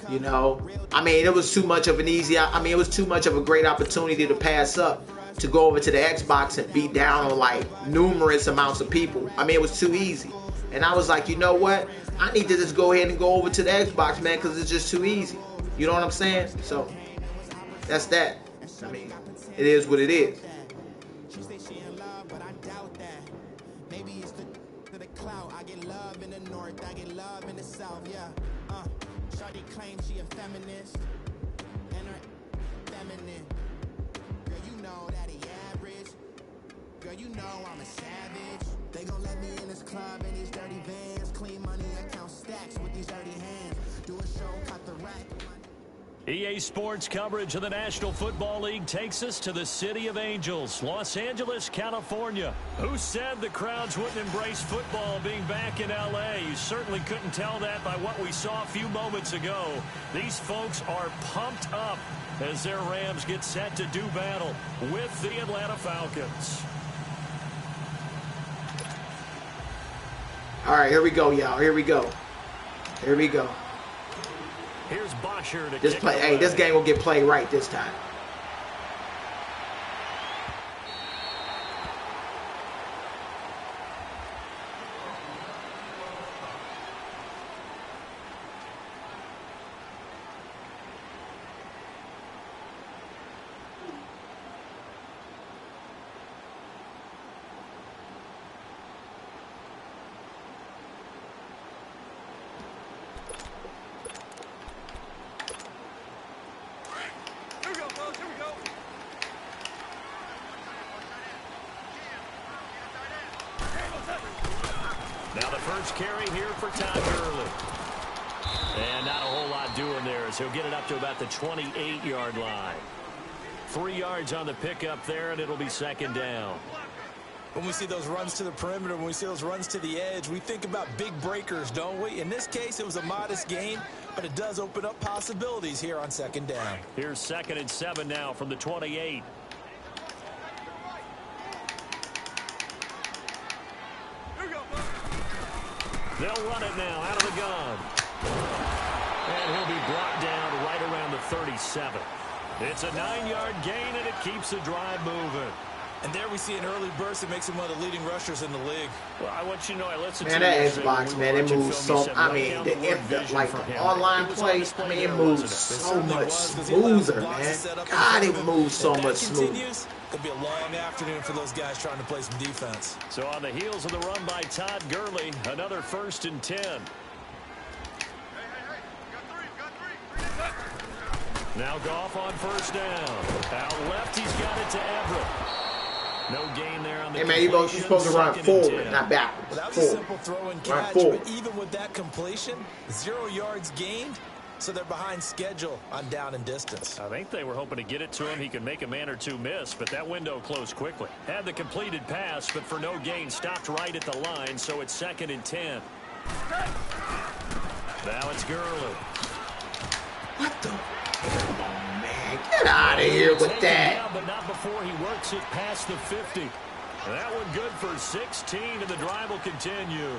You know, I mean, it was too much of it was too much of a great opportunity to pass up to go over to the Xbox and beat down on like numerous amounts of people. I mean, it was too easy. And I was like, you know what? I need to just go ahead and go over to the Xbox, man, because it's just too easy. You know what I'm saying? So, that's that. I mean, it is what it is. She say she in love, but I doubt that. Maybe it's the clout. I get love in the north, I get love in the south, yeah. Shawty claims she a feminist, and her feminine. Girl, you know that he average. Girl, you know I'm a savage. They gon' let me in this club in these dirty vans. Clean money, I count stacks with these dirty hands. Do a show, cut the rack. EA Sports coverage of the National Football League takes us to the city of Angels, Los Angeles, California. Who said the crowds wouldn't embrace football being back in L.A.? You certainly couldn't tell that by what we saw a few moments ago. These folks are pumped up as their Rams get set to do battle with the Atlanta Falcons. All right, here we go, y'all. Here we go. Here we go. Here's Bosher to This play. Hey, this game will get played right this time. Now the first carry here for Todd Gurley. And not a whole lot doing there as he'll get it up to about the 28-yard line. 3 yards on the pickup there, and it'll be second down. When we see those runs to the perimeter, when we see those runs to the edge, we think about big breakers, don't we? In this case, it was a modest gain, but it does open up possibilities here on second down. Here's 2nd and 7 now from the 28. They'll run it now out of the gun. And he'll be brought down right around the 37. It's a 9-yard gain, and it keeps the drive moving. And there we see an early burst that makes him one of the leading rushers in the league. Well, I want you to know, I listened Man, to that yesterday when Xbox, we man, were it watching moves film, he so. said I right mean, down the the word vision like for the him. online It was play. on I display mean, it there, moves wasn't it? so much smoother, man. God, it moves so much smoother. Could be a long afternoon for those guys trying to play some defense. So on the heels of the run by Todd Gurley, another 1st and 10. Now Goff on 1st down. Out left, he's got it to Everett. No gain there on the Hey, man, you're supposed to run forward, not backwards. Well, that was a simple throw and catch, but even with that completion, 0 yards gained, so they're behind schedule on down and distance. I think they were hoping to get it to him. He could make a man or two miss, but that window closed quickly. Had the completed pass, but for no gain, stopped right at the line, so it's 2nd and 10. Now it's Gurley. What the? Come on, man. Get out of here with that. Down, but not before he works it past the 50. That one good for 16, and the drive will continue.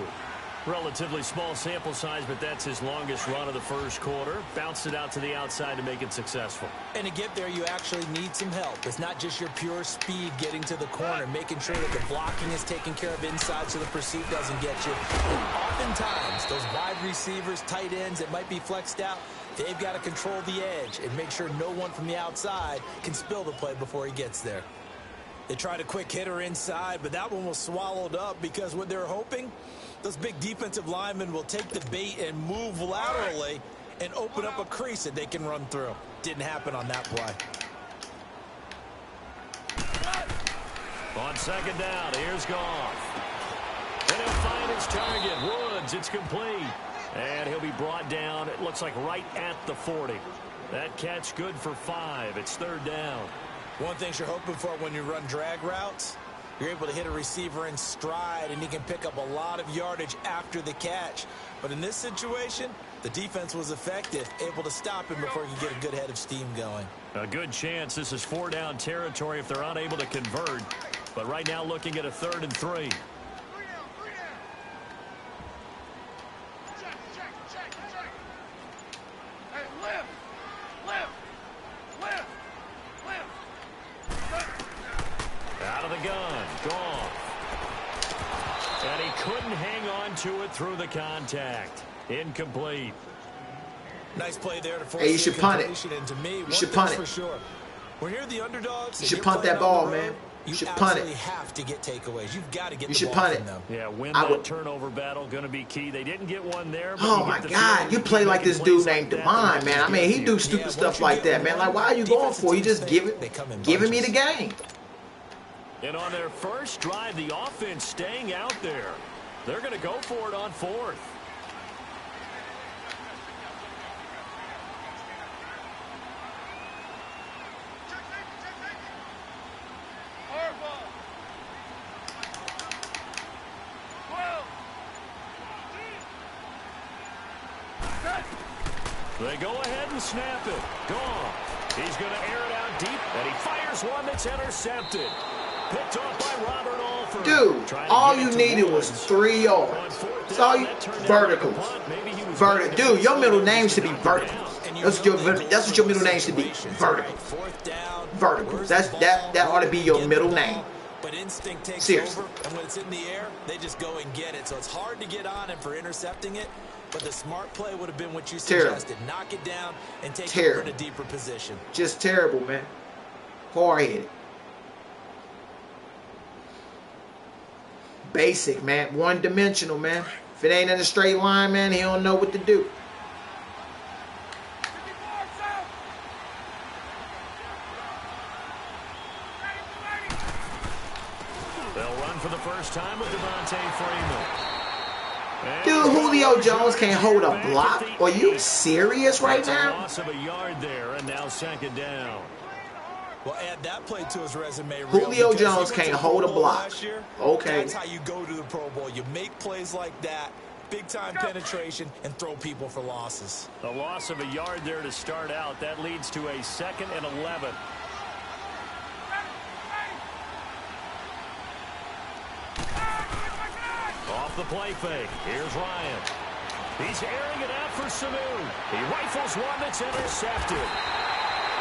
Relatively small sample size, but that's his longest run of the first quarter. Bounced it out to the outside to make it successful. And to get there, you actually need some help. It's not just your pure speed getting to the corner, making sure that the blocking is taken care of inside so the pursuit doesn't get you. And oftentimes, those wide receivers, tight ends that might be flexed out, they've got to control the edge and make sure no one from the outside can spill the play before he gets there. They tried a quick hitter inside, but that one was swallowed up because what they're hoping, those big defensive linemen will take the bait and move laterally and open up a crease that they can run through. Didn't happen on that play. On second down, here's Goff. And he'll find his target, Woods. It's complete. And he'll be brought down, it looks like right at the 40. That catch good for 5. It's third down. One thing you're hoping for when you run drag routes, you're able to hit a receiver in stride, and he can pick up a lot of yardage after the catch. But in this situation, the defense was effective, able to stop him before he could get a good head of steam going. A good chance this is 4-down territory if they're unable to convert. But right now looking at a 3rd and 3. Out of the gun, Goff. And he couldn't hang on to it through the contact. Incomplete. Nice play there to force Hey, you should punt it. And to me, You should punt it. for sure. When you're the underdogs, You should punt that ball, man. You should punt it. You have to get takeaways. You've got to get You the should ball punt from it. them. Yeah, win I that would- turnover battle going to be key. They didn't get one there. But Oh you my get the God, feeling you keep play like making this plays dude like named that, Devon, the man. I mean, he do stupid once stuff you like get that, man. one, Like, why are you going defensive for it? You teams just give they it, come in giving me the bunches. game. And on their first drive, the offense staying out there. They're going to go for it on 4th. They go ahead and snap it. Goff. He's going to air it out deep, and he fires one that's intercepted. Picked off by Robert Alford. Dude, all you needed was 3 yards. That's all you verticals. Vertical. Dude, your middle name should be vertical. That's what your middle name should be. Vertical. Verticals. That ought to be your middle name. But instinct takes Seriously. over, and when it's in the air, they just go and get it. So it's hard to get on him for intercepting it, but the smart play would have been what you suggested. Knock it down and take it over in a deeper position. Just terrible, man. Hard-headed. Basic, man. One-dimensional, man. If it ain't in a straight line, man, he don't know what to do. They'll run for the first time with Devontae Freeman. Dude, Julio Jones can't hold a block? Are you serious right That's a now? loss of a yard there, and now second down. Well, add that play to his resume. Julio because Jones he went can't to the hold a Pro Bowl block. last year. Okay. That's how you go to the Pro Bowl. You make plays like that, big-time penetration, and throw people for losses. A loss of a yard there to start out. That leads to a 2nd and 11. Off the play fake. Here's Ryan. He's airing it out for Sanu. He rifles one that's intercepted.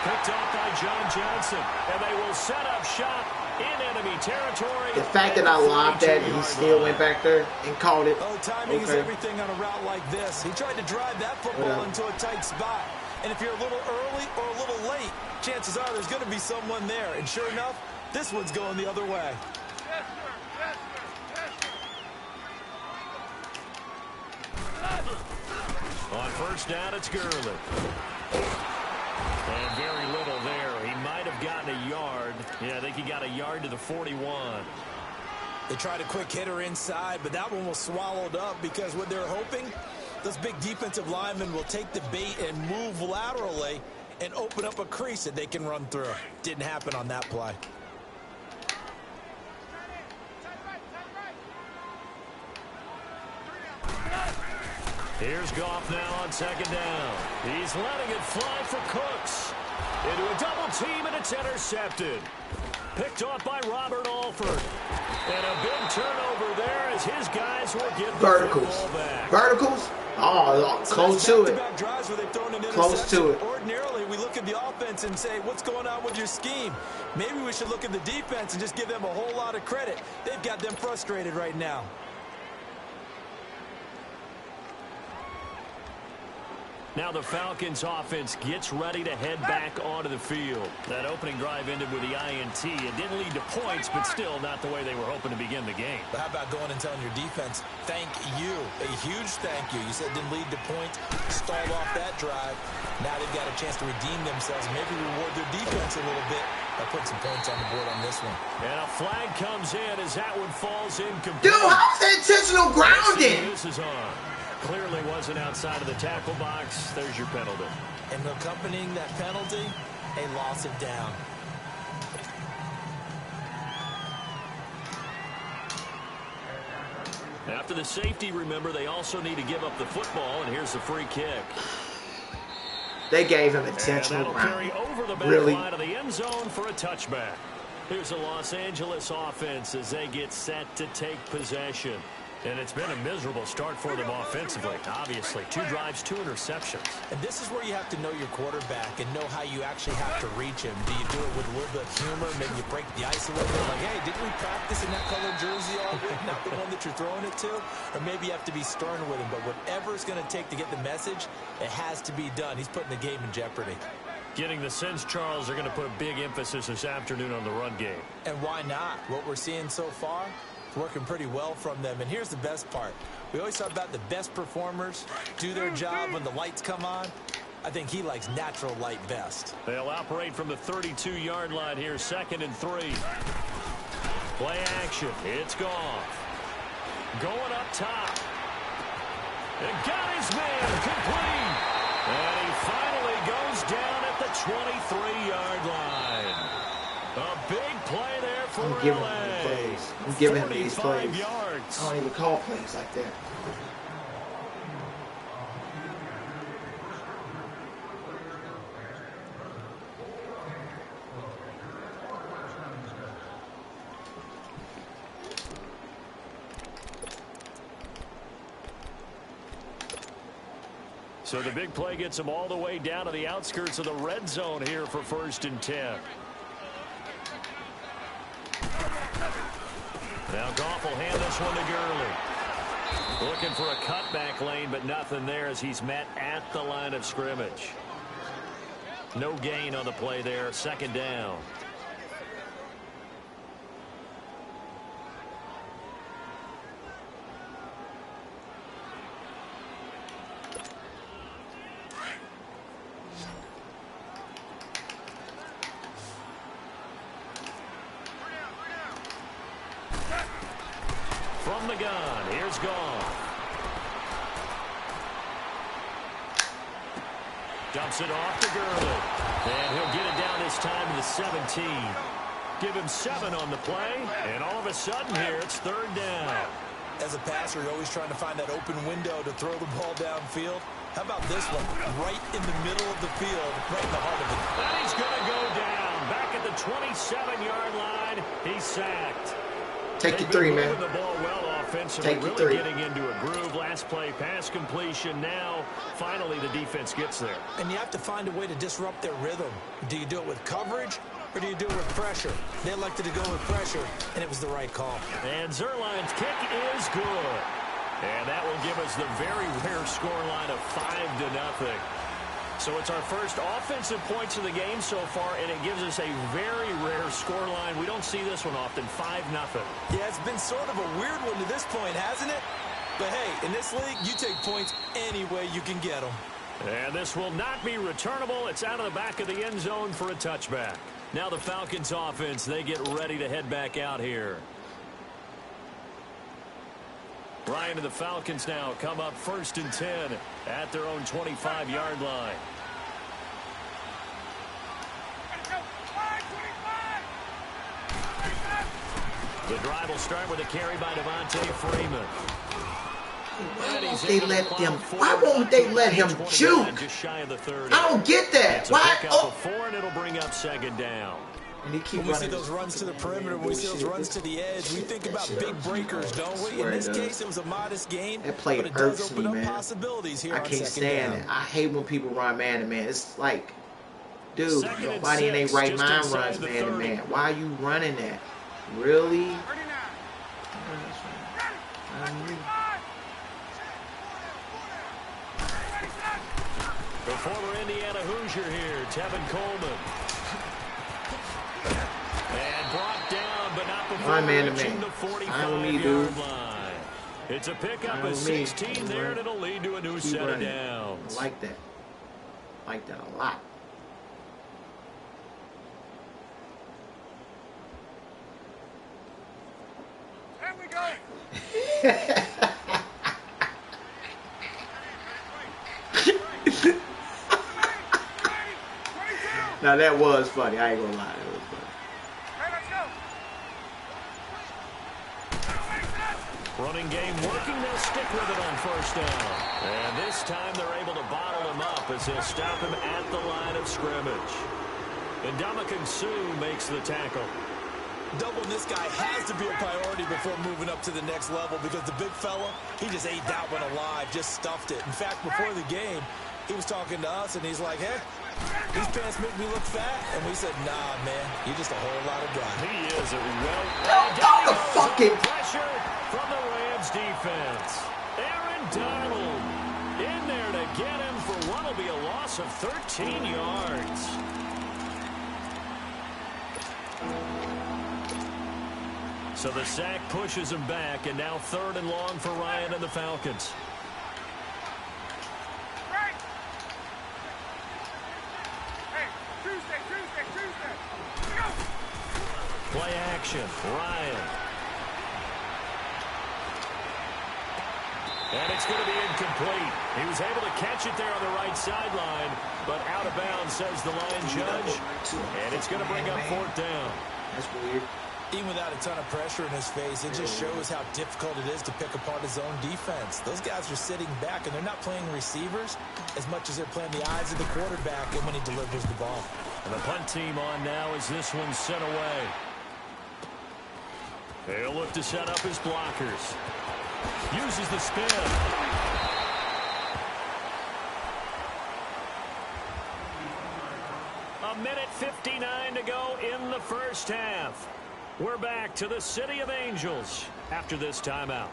Picked off by John Johnson. And they will set up shop in enemy territory. The fact that I lobbed that and he still went back there and caught it. Oh, timing is Okay. everything on a route like this. He tried to drive that football into a tight spot. And if you're a little early or a little late, chances are there's going to be someone there. And sure enough, this one's going the other way. On first down, it's Gurley. And very little there. He might have gotten a yard. Yeah, I think he got a yard to the 41. They tried a quick hitter inside, but that one was swallowed up because what they're hoping, those big defensive linemen will take the bait and move laterally and open up a crease that they can run through. Didn't happen on that play. Here's Goff now on second down. He's letting it fly for Cooks. Into a double team, and it's intercepted. Picked off by Robert Alford. And a big turnover there as his guys will get the football back. Verticals? Oh, close to it. Close to it. Ordinarily, we look at the offense and say, what's going on with your scheme? Maybe we should look at the defense and just give them a whole lot of credit. They've got them frustrated right now. Now the Falcons offense gets ready to head back onto the field. That opening drive ended with the INT. It didn't lead to points, but still not the way they were hoping to begin the game. But how about going and telling your defense, thank you, a huge thank you. You said it didn't lead to points, stalled off that drive. Now they've got a chance to redeem themselves, maybe reward their defense a little bit by putting some points on the board on this one. And a flag comes in as that one falls incomplete. Dude, how's that intentional grounding? This is on. Clearly wasn't outside of the tackle box. There's your penalty. And accompanying that penalty, a loss of down. After the safety, remember, they also need to give up the football, and here's the free kick. They gave him intentional grounding. Carry over the back line of the end zone for a touchback. Here's the Los Angeles offense as they get set to take possession. And it's been a miserable start for them offensively. Obviously, 2 drives, 2 interceptions. And this is where you have to know your quarterback and know how you actually have to reach him. Do you do it with a little bit of humor? Maybe you break the ice a little bit. Like, hey, didn't we practice in that color jersey all week? Not the one that you're throwing it to? Or maybe you have to be stern with him. But whatever it's going to take to get the message, it has to be done. He's putting the game in jeopardy. Getting the sense, Charles, are going to put a big emphasis this afternoon on the run game. And why not? What we're seeing so far, working pretty well from them. And here's the best part. We always talk about the best performers do their job when the lights come on. I think he likes natural light best. They'll operate from the 32-yard line here, 2nd and 3. Play action. It's gone. Going up top. And got his man complete. And he finally goes down at the 23-yard line. A big play there for I'm giving him the plays. I'm giving him these plays. Yards. I don't even call plays like that. So the big play gets them all the way down to the outskirts of the red zone here for 1st and 10. Now Goff will hand this one to Gurley. Looking for a cutback lane, but nothing there as he's met at the line of scrimmage. No gain on the play there. 2nd down. From the gun, here's Goff. Dumps it off to Gurley. And he'll get it down this time to the 17. Give him 7 on the play. And all of a sudden here, it's 3rd down. As a passer, you're always trying to find that open window to throw the ball downfield. How about this one? Right in the middle of the field, right in the heart of it. And he's going to go down. Back at the 27-yard line, he's sacked. Take your 3, man. The ball well offensively, Take your really 3. getting into a groove. Last play, pass completion. Now, finally, the defense gets there. And you have to find a way to disrupt their rhythm. Do you do it with coverage, or do you do it with pressure? They elected to go with pressure, and it was the right call. And Zerline's kick is good. And that will give us the very rare scoreline of 5-0. So it's our first offensive points of the game so far, and it gives us a very rare scoreline. We don't see this one often, 5-0. Yeah, it's been sort of a weird one to this point, hasn't it? But hey, in this league, you take points any way you can get them. And this will not be returnable. It's out of the back of the end zone for a touchback. Now the Falcons offense, they get ready to head back out here. Ryan and the Falcons now come up 1st and 10 at their own 25-yard line. The drive will start with a carry by Devontae Freeman. Why won't they let him juke? I don't get that. Why? Oh. And it'll bring up second down. And he keep when we see those runs to the perimeter, when we see those runs to the edge, we think about big breakers, don't we? In this case, it was a modest gain, that play but it does irks open me, up man. possibilities here I on can't second stand down. it. I hate when people run man to man. It's like, dude, nobody in their right mind runs man to man. Why are you running that? Really? The former Indiana Hoosier here, Tevin Coleman. And brought down, but not before reaching the 45-yard line. It's a pickup of 16 there, and it'll lead to a new set of downs. I like that. I like that a lot. There we go. Now that was funny. I ain't gonna lie. That was funny. Hey, let's go. Running game working. They'll stick with it on first down. And this time they're able to bottle him up as they'll stop him at the line of scrimmage. And Ndamukong Suh makes the tackle. Doubling this guy has to be a priority before moving up to the next level because the big fella, he just ate that one alive, just stuffed it. In fact, before the game, he was talking to us, and he's like, hey, these pants make me look fat. And we said, nah, man, you're just a whole lot of guy. He is a Don't the fucking pressure from the Rams defense. Aaron Donald in there to get him for what will be a loss of 13 yards. So the sack pushes him back, and now 3rd and long for Ryan and the Falcons. Right. Hey, Tuesday. Let's go. Play action, Ryan. And it's going to be incomplete. He was able to catch it there on the right sideline, but out of bounds, says the line judge. And it's going to bring up 4th down. That's weird. Even without a ton of pressure in his face, it just shows how difficult it is to pick apart his own defense. Those guys are sitting back, and they're not playing receivers as much as they're playing the eyes of the quarterback and when he delivers the ball. And the punt team on now as this one's sent away. He'll look to set up his blockers. Uses the spin. A minute 59 to go in the first half. We're back to the City of Angels after this timeout.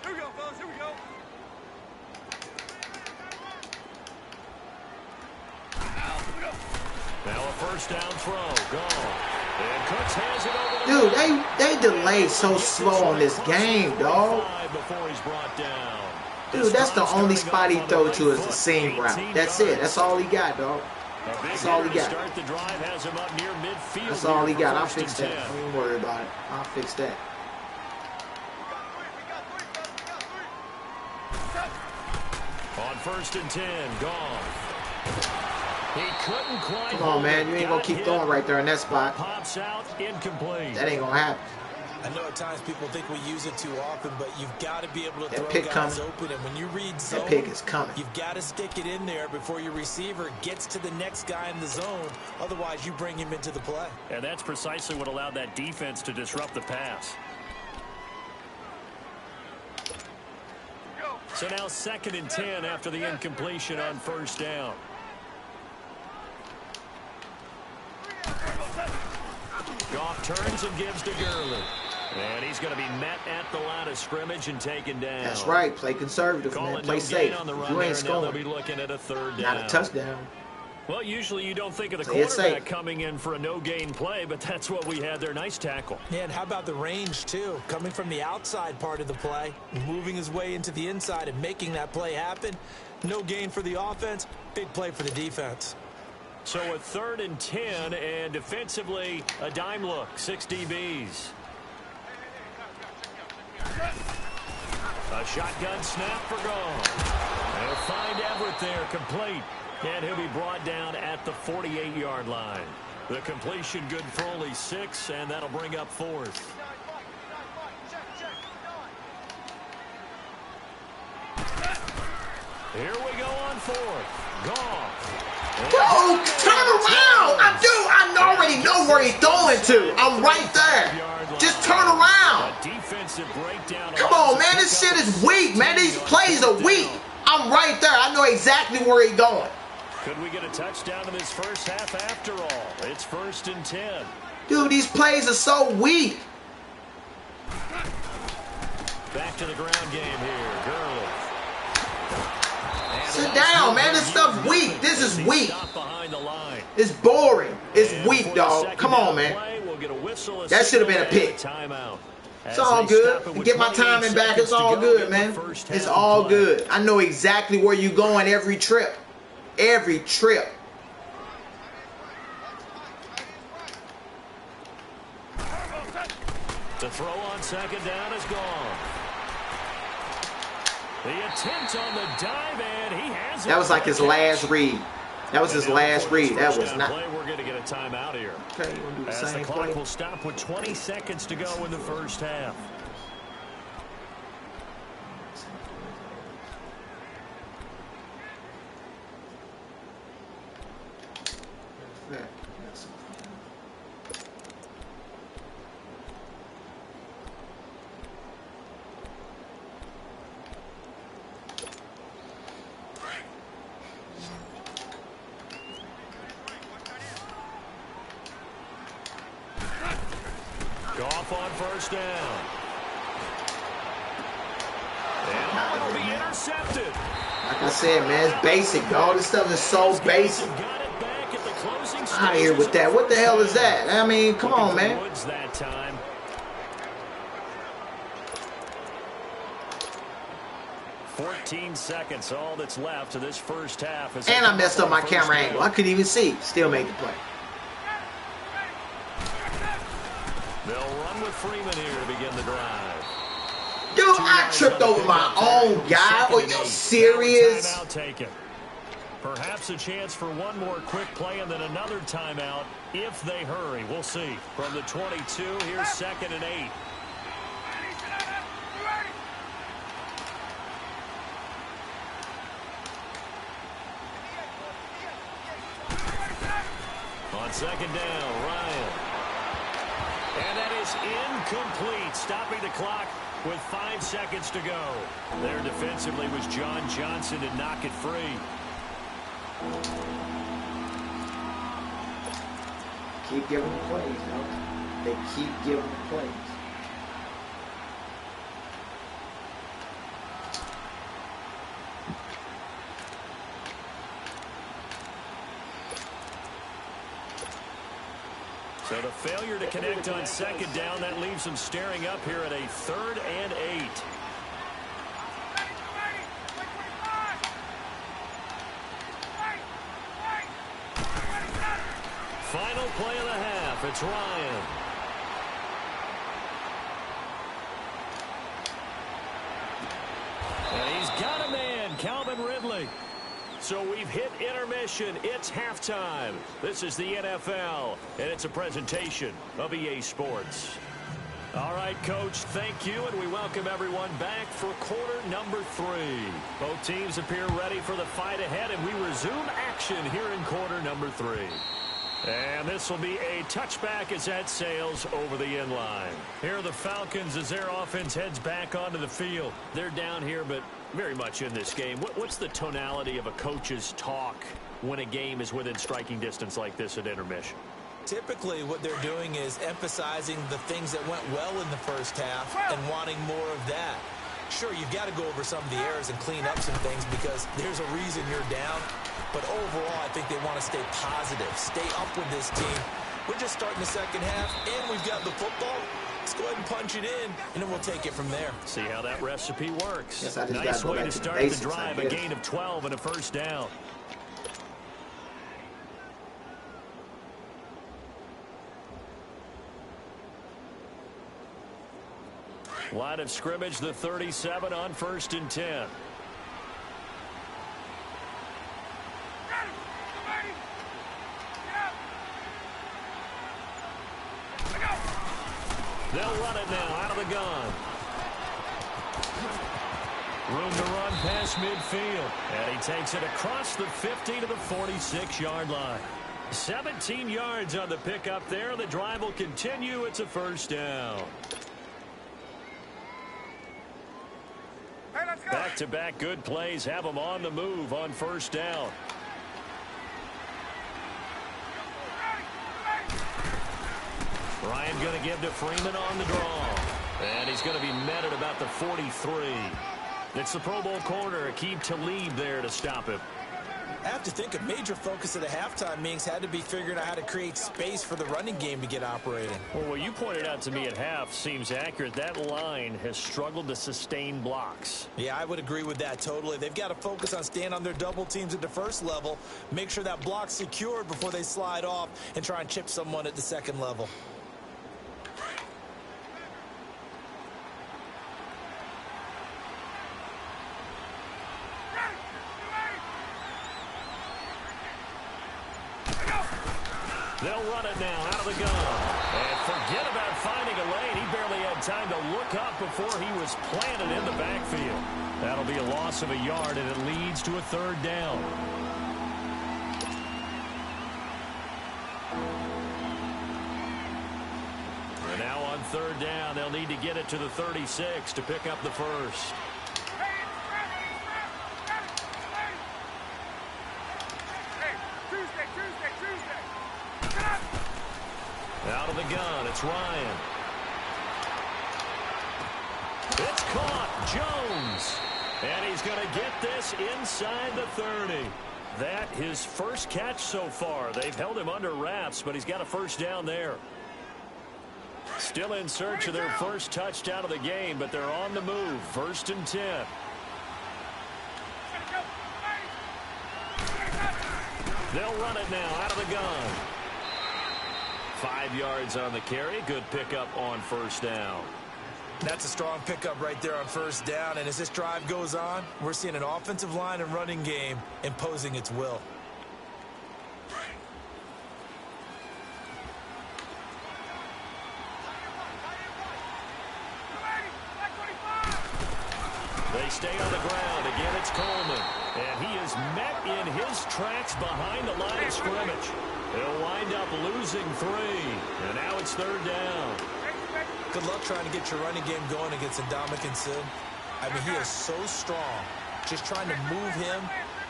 Here we go, fellas. Here we go. Now a first down throw. Gone. And Cooks hands it over. Dude, they delay so slow on this game, dog. Before he's brought down. Dude, that's the only spot he throw to is the seam route. That's it. That's all he got, dog. That's all he got. Start the drive has him up near midfield. That's all he got. I'll fix that. Don't even worry about it. I'll fix that. On 1st and 10, gone. He couldn't quite. Come on, man. You ain't going to keep throwing right there in that spot. Pops out, incomplete. That ain't going to happen. I know at times people think we use it too often, but you've got to be able to That throw pick guys coming. open. And when you read zone, That pick is coming. you've got to stick it in there before your receiver gets to the next guy in the zone. Otherwise, you bring him into the play. And that's precisely what allowed that defense to disrupt the pass. So now 2nd and 10 after the incompletion on 1st down. Goff turns and gives to Gurley. And he's going to be met at the line of scrimmage and taken down. That's right. Play conservative, man. Play safe. You ain't They'll be scoring. looking at a 3rd down. Not a touchdown. Well, usually you don't think of the Play it quarterback safe. coming in for a no-gain play, but that's what we had there. Nice tackle. Yeah, and how about the range, too? Coming from the outside part of the play, moving his way into the inside and making that play happen. No gain for the offense, big play for the defense. So a 3rd and 10, and defensively, a dime look, 6 DBs. A shotgun snap for Gone. They'll find Everett there, complete. And he'll be brought down at the 48-yard line. The completion good for only 6, and that'll bring up 4th. Here we go on 4th. Goff. Bro, turn around. I already know where he's throwing to. I'm right there. Just turn around. Defensive breakdown. Come on, man. This shit is weak, man. These plays are weak. I'm right there. I know exactly where he's going. Could we get a touchdown in this first half after all? It's 1st and 10. Dude, these plays are so weak. Back to the ground game here. Gurley. Sit down, man. This stuff's weak. This is weak. It's boring. It's weak, dog. Come on, man. That should have been a pick. It's all good. Get my timing back. It's all good, man. It's all good. I know exactly where you're going every trip. Every trip. The throw on 2nd down is gone. The attempt on the dive, and he has it. That was like his last read. That was his last read. That was not. We're going to get a timeout here. Okay, you want to do the As same the clock play? will stop with 20 seconds to go in the first half. Goff on 1st down. And it'll be intercepted. Like I said, man, it's basic. All this stuff is so basic. Out of here with that. What the hell is that? I mean, come on, man. That time. "14 seconds, all that's left of this first half." And I messed up my camera angle. I couldn't even see. Still made the play. They'll run with Freeman here to begin the drive. Dude, I tripped over my own guy. Are you serious? Timeout taken. Perhaps a chance for one more quick play and then another timeout if they hurry. We'll see. From the 22, here's 2nd and 8. On 2nd down, Ryan. And that is incomplete, stopping the clock with 5 seconds to go. There defensively was John Johnson to knock it free. Keep giving them plays, yo. They keep giving them plays. So the failure to connect on 2nd down, that leaves them staring up here at a 3rd and 8. Final play of the half. It's Ryan. And he's got a man, Calvin Ridley. So we've hit intermission. It's halftime. This is the NFL, and it's a presentation of EA Sports. All right, Coach, thank you, and we welcome everyone back for quarter number 3. Both teams appear ready for the fight ahead, and we resume action here in quarter number 3. And this will be a touchback as that sails over the end line. Here are the Falcons as their offense heads back onto the field. They're down here, but very much in this game. What's the tonality of a coach's talk when a game is within striking distance like this at intermission? Typically, what they're doing is emphasizing the things that went well in the first half and wanting more of that. Sure, you've got to go over some of the errors and clean up some things because there's a reason you're down. But overall, I think they want to stay positive, stay up with this team. We're just starting the second half, and we've got the football. Let's go ahead and punch it in, and then we'll take it from there. See how that recipe works. Nice way to start the drive, a gain of 12 and a first down. Line of scrimmage, the 37 on 1st and 10. They'll run it now out of the gun. Room to run past midfield. And he takes it across the 50 to the 46-yard line. 17 yards on the pickup there. The drive will continue. It's a first down. Hey, let's go. Back-to-back good plays have them on the move on first down. Ryan going to give to Freeman on the draw. And he's going to be met at about the 43. It's the Pro Bowl corner, Aqib Talib there to stop him. I have to think a major focus of the halftime meetings had to be figuring out how to create space for the running game to get operating. Well, what you pointed out to me at half seems accurate. That line has struggled to sustain blocks. Yeah, I would agree with that totally. They've got to focus on staying on their double teams at the first level, make sure that block's secured before they slide off and try and chip someone at the second level. They'll run it now out of the gun. And forget about finding a lane. He barely had time to look up before he was planted in the backfield. That'll be a loss of a yard, and it leads to a third down. And now on third down, they'll need to get it to the 36 to pick up the first. Out of the gun, it's Ryan. It's caught, Jones. And he's going to get this inside the 30. That his first catch so far. They've held him under wraps, but he's got a first down there. Still in search of their first touchdown of the game, but they're on the move. First and 10. They'll run it now out of the gun. 5 yards on the carry. Good pickup on first down. That's a strong pickup right there on first down. And as this drive goes on, we're seeing an offensive line and running game imposing its will. They stay on the ground. Again, it's Coleman. And he is met in his tracks behind the line of scrimmage. He'll wind up losing 3. And now it's third down. Good luck trying to get your running game going against Ndamukong Suh. I mean, he is so strong. Just trying to move him,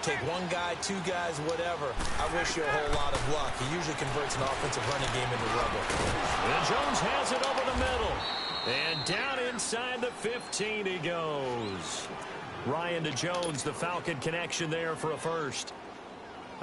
take one guy, 2 guys, whatever. I wish you a whole lot of luck. He usually converts an offensive running game into rubble. And Jones has it over the middle. And down inside the 15 he goes. Ryan to Jones, the Falcon connection there for a first.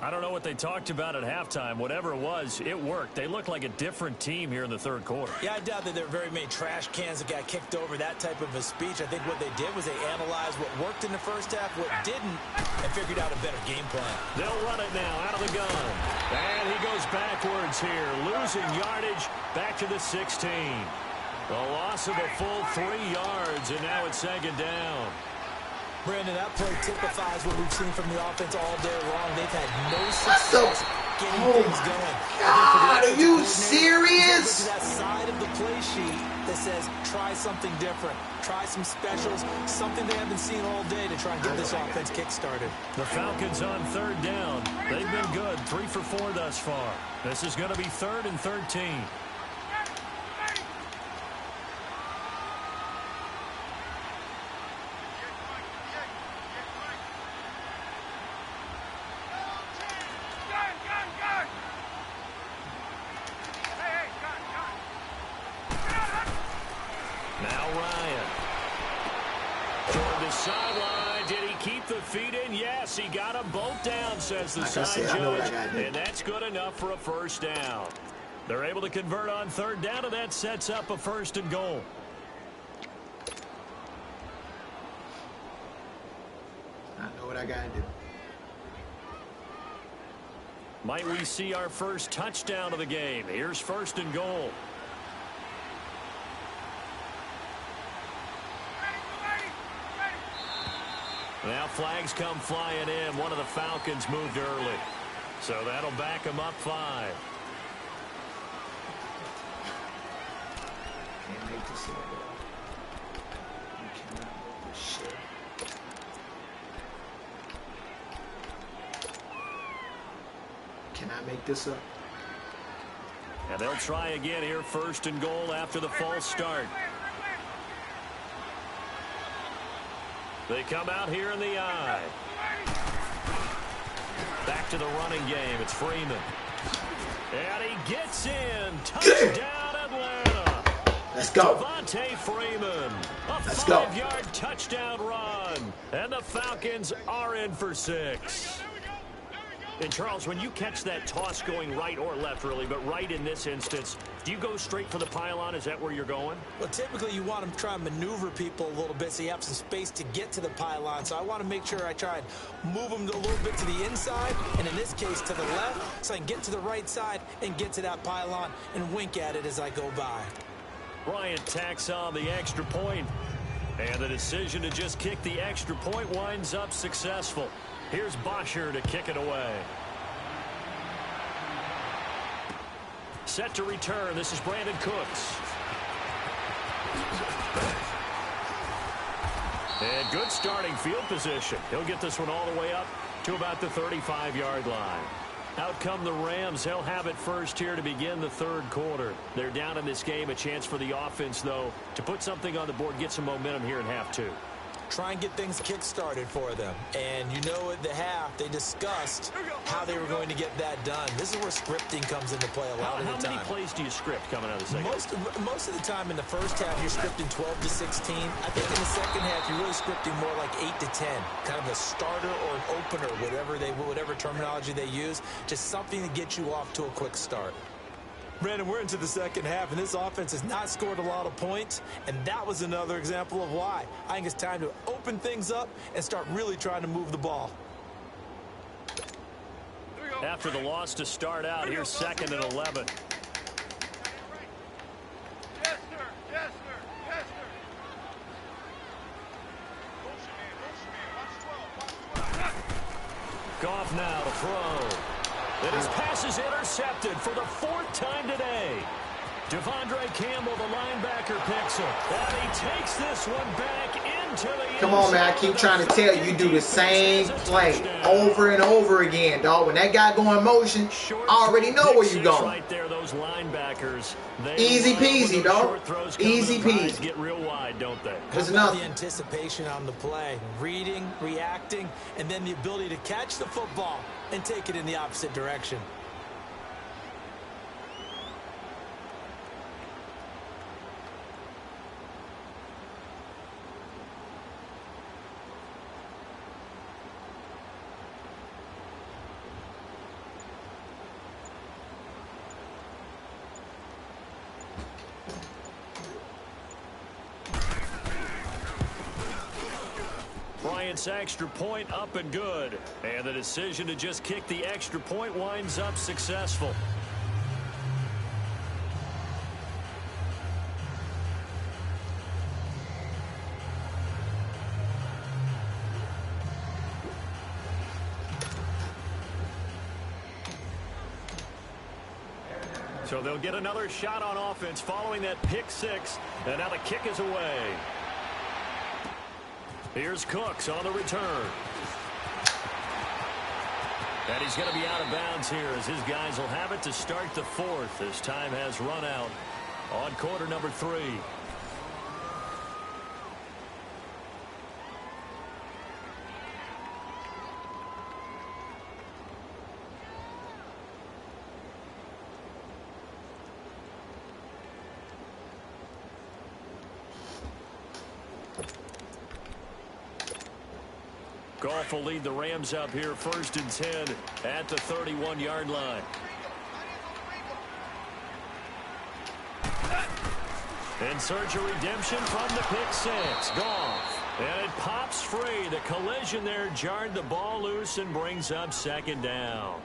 I don't know what they talked about at halftime. Whatever it was, it worked. They look like a different team here in the third quarter. Yeah, I doubt that there were very many trash cans that got kicked over, that type of a speech. I think what they did was they analyzed what worked in the first half, what didn't, and figured out a better game plan. They'll run it now out of the gun. And he goes backwards here, losing yardage back to the 16. A loss of a full 3 yards, and now it's second down. Brandon, that play typifies what we've seen from the offense all day long. They've had no success getting things going. God, are you serious? Look at that side of the play sheet that says try something different. Try some specials, something they haven't seen all day to try and get this offense kick-started. The Falcons on third down. They've been good, 3 for 4 thus far. This is going to be 3rd and 13. Sideline. Did he keep the feet in? Yes, he got them both down, says the side judge. And that's good enough for a first down. They're able to convert on third down, and that sets up a 1st and goal. I know what I got to do. Might we see our first touchdown of the game? Here's 1st and goal. Now flags come flying in. One of the Falcons moved early. So that'll back them up 5. can't make this up, bro. You cannot make this shit. Can I make this up? And they'll try again here, 1st and goal after the false start. They come out here in the eye. Back to the running game. It's Freeman. And he gets in. Touchdown, Atlanta. Let's go. Devontae Freeman. Let's go. 5-yard touchdown run. And the Falcons are in for 6. And, Charles, when you catch that toss going right or left, really, but right in this instance, do you go straight for the pylon? Is that where you're going? Well, typically you want to try and maneuver people a little bit so you have some space to get to the pylon. So I want to make sure I try and move them a little bit to the inside, and in this case to the left, so I can get to the right side and get to that pylon and wink at it as I go by. Bryant tacks on the extra point, and the decision to just kick the extra point winds up successful. Here's Bosher to kick it away. Set to return. This is Brandon Cooks. And good starting field position. He'll get this one all the way up to about the 35-yard line. Out come the Rams. They'll have it first here to begin the 3rd quarter. They're down in this game. A chance for the offense, though, to put something on the board, get some momentum here in half 2. Try and get things kick-started for them. And you know at the half, they discussed how they were going to get that done. This is where scripting comes into play a lot of the time. How many plays do you script coming out of the second? Most of the time in the first half, you're scripting 12 to 16. I think in the second half, you're really scripting more like 8 to 10. Kind of a starter or an opener, whatever terminology they use. Just something to get you off to a quick start. Brandon, we're into the second half, and this offense has not scored a lot of points, and that was another example of why. I think it's time to open things up and start really trying to move the ball. After the loss to start out, here's 2nd and 11. Yes, sir. Yes, sir. Yes, sir. Goff now to throw. And his pass is intercepted for the 4th time today. Devondre Campbell, the linebacker, picks it. And he takes this one back into the Come on, man. I keep trying to tell you, do the same play over and over again, dog. When that guy go in motion, I already know where you're going. Right there, those linebackers. Easy peasy, dog. Easy peasy. Get real wide, don't they? There's enough. The anticipation on the play, reading, reacting, and then the ability to catch the football and take it in the opposite direction. Bryant's extra point up and good. And the decision to just kick the extra point winds up successful. So they'll get another shot on offense following that pick 6. And now the kick is away. Here's Cooks on the return. And he's going to be out of bounds here as his guys will have it to start the 4th as time has run out on quarter number 3. Goff will lead the Rams up here 1st and 10 at the 31-yard line. In search of redemption from the pick 6. Goff. And it pops free. The collision there jarred the ball loose and brings up 2nd down.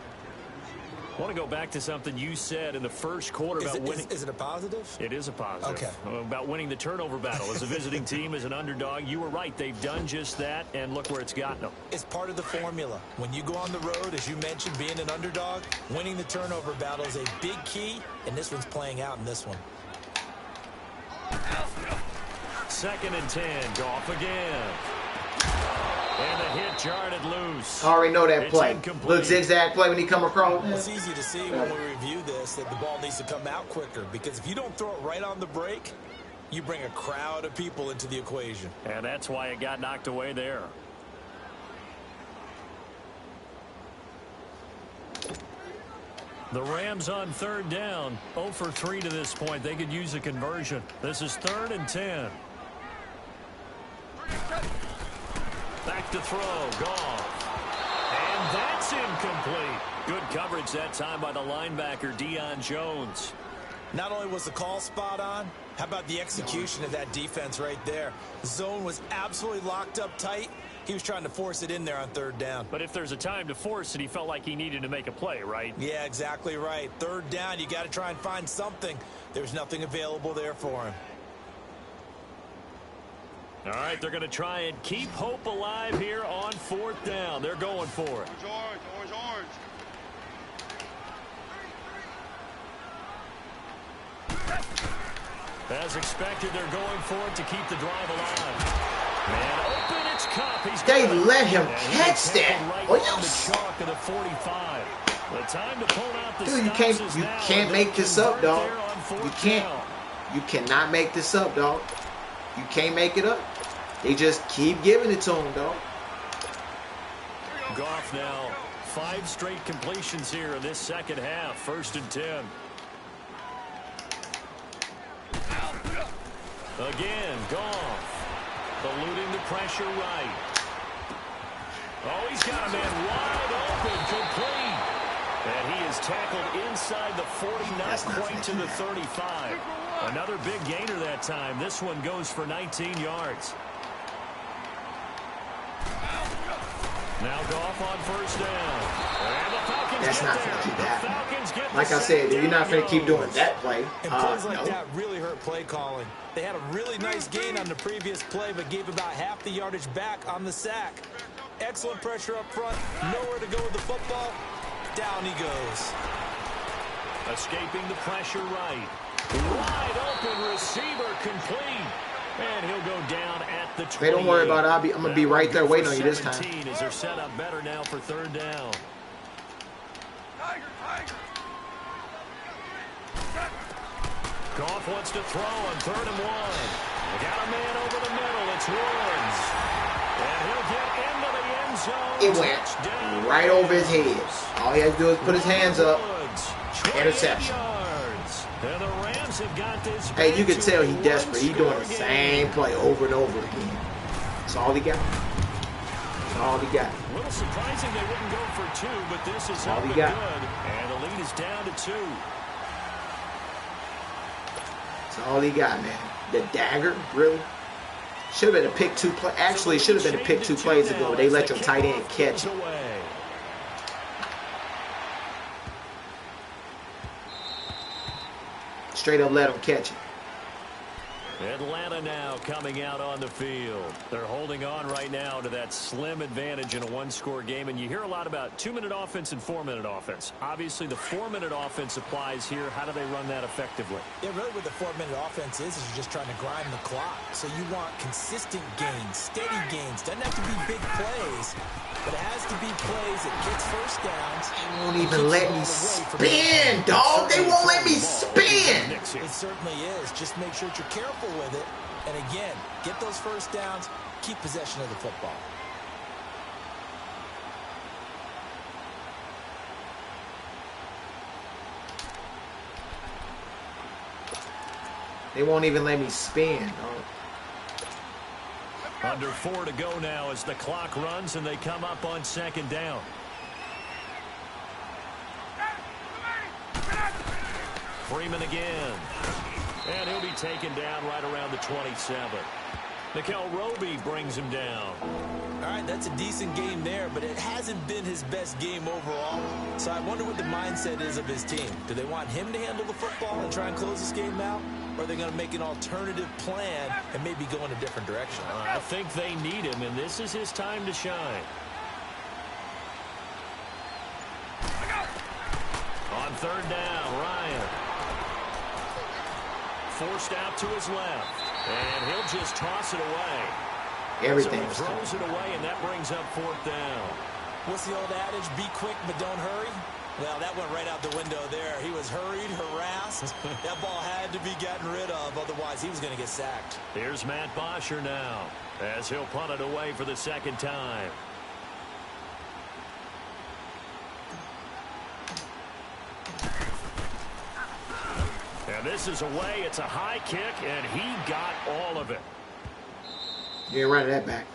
I want to go back to something you said in the first quarter about winning. Is it a positive? It is a positive. Okay. About winning the turnover battle as a visiting team, as an underdog. You were right. They've done just that, and look where it's gotten them. It's part of the formula. When you go on the road, as you mentioned, being an underdog, winning the turnover battle is a big key, and this one's playing out in this one. 2nd and 10. Goff again. And the hit jarred it loose. I already know that It's play. incomplete. Little zigzag play when he come across. It's easy to see when we review this that the ball needs to come out quicker, because if you don't throw it right on the break, you bring a crowd of people into the equation. And that's why it got knocked away there. The Rams on 3rd down. 0 for 3 to this point. They could use a conversion. This is 3rd and 10. Back to throw. Goff. And that's incomplete. Good coverage that time by the linebacker, Deion Jones. Not only was the call spot on, how about the execution of that defense right there? The zone was absolutely locked up tight. He was trying to force it in there on 3rd down. But if there's a time to force it, he felt like he needed to make a play, right? Yeah, exactly right. 3rd down, you got to try and find something. There's nothing available there for him. All right, they're going to try and keep hope alive here on 4th down. They're going for it. Orange, orange, orange. As expected, they're going for it to keep the drive alive. Man, open, it's Cup. They let him catch that. Right Oh, on the chalk of the 45. The time to pull out the dude, you can't make this up, dog. You can't. You cannot make this up, dog. You can't make it up. They just keep giving it to him, dog. Goff now, 5 straight completions here in this 2nd half. 1st and 10. Again, Goff. Eluding the pressure right. Oh, he's got a man wide open, complete. And he is tackled inside the 40, not quite to the 35. Another big gainer that time. This one goes for 19 yards. Now Goff on 1st down. And the Falcons That's get not there. going to keep The happening. Falcons get Like the I said, second you're not going to keep doing goes. that play. And plays like No. that really hurt play calling. They had a really nice gain on the previous play, but gave about half the yardage back on the sack. Excellent pressure up front. Nowhere to go with the football. Down he goes. Escaping the pressure right. Wide open receiver complete. And he'll go down at the 28. Hey, don't worry about it. I'm going to be right there waiting on you this time. 17 as they're set up better now for 3rd down. Tiger, tiger. Goff wants to throw on 3rd and 1. They got a man over the middle. It's Woods. And he'll get into the end zone. It went right over his head. All he had to do is put his hands up. Interception. And the Rams have got this. Hey, you can tell he's desperate. He's doing the same play over and over again. That's all he got. That's all he got. A little surprising they wouldn't go for 2, but this is all up he and got. good. And the lead is down to 2. That's all he got, man. The dagger, really? Should have been a pick 2 play. Actually, it should have been a pick 2 plays ago. They let your tight end catch it. Straight up let him catch it. Atlanta now coming out on the field. They're holding on right now to that slim advantage in a 1-score game. And you hear a lot about 2-minute offense and 4-minute offense. Obviously, the 4-minute offense applies here. How do they run that effectively? Yeah, really what the 4-minute offense is you're just trying to grind the clock. So you want consistent gains, steady gains. Doesn't have to be big plays, but it has to be plays that gets first downs. They won't even let me spin, dog. They won't let me spin. It certainly is. Just make sure that you're careful with it. And again, get those first downs, keep possession of the football. They won't even let me spin, dog. Under 4 to go now as the clock runs and they come up on 2nd down. Freeman again. And he'll be taken down right around the 27. Nickel Roby brings him down. All right, that's a decent game there, but it hasn't been his best game overall. So I wonder what the mindset is of his team. Do they want him to handle the football and try and close this game out? Or are they going to make an alternative plan and maybe go in a different direction? I think they need him, and this is his time to shine. On 3rd down, Ryan. Forced out to his left. And he'll just toss it away. Everything. So he throws it away, and that brings up 4th down. What's the old adage? Be quick, but don't hurry. Well, that went right out the window there. He was hurried, harassed. That ball had to be gotten rid of, otherwise he was going to get sacked. Here's Matt Bosher now, as he'll punt it away for the 2nd time. And this is away. It's a high kick, and he got all of it. Yeah, run that back.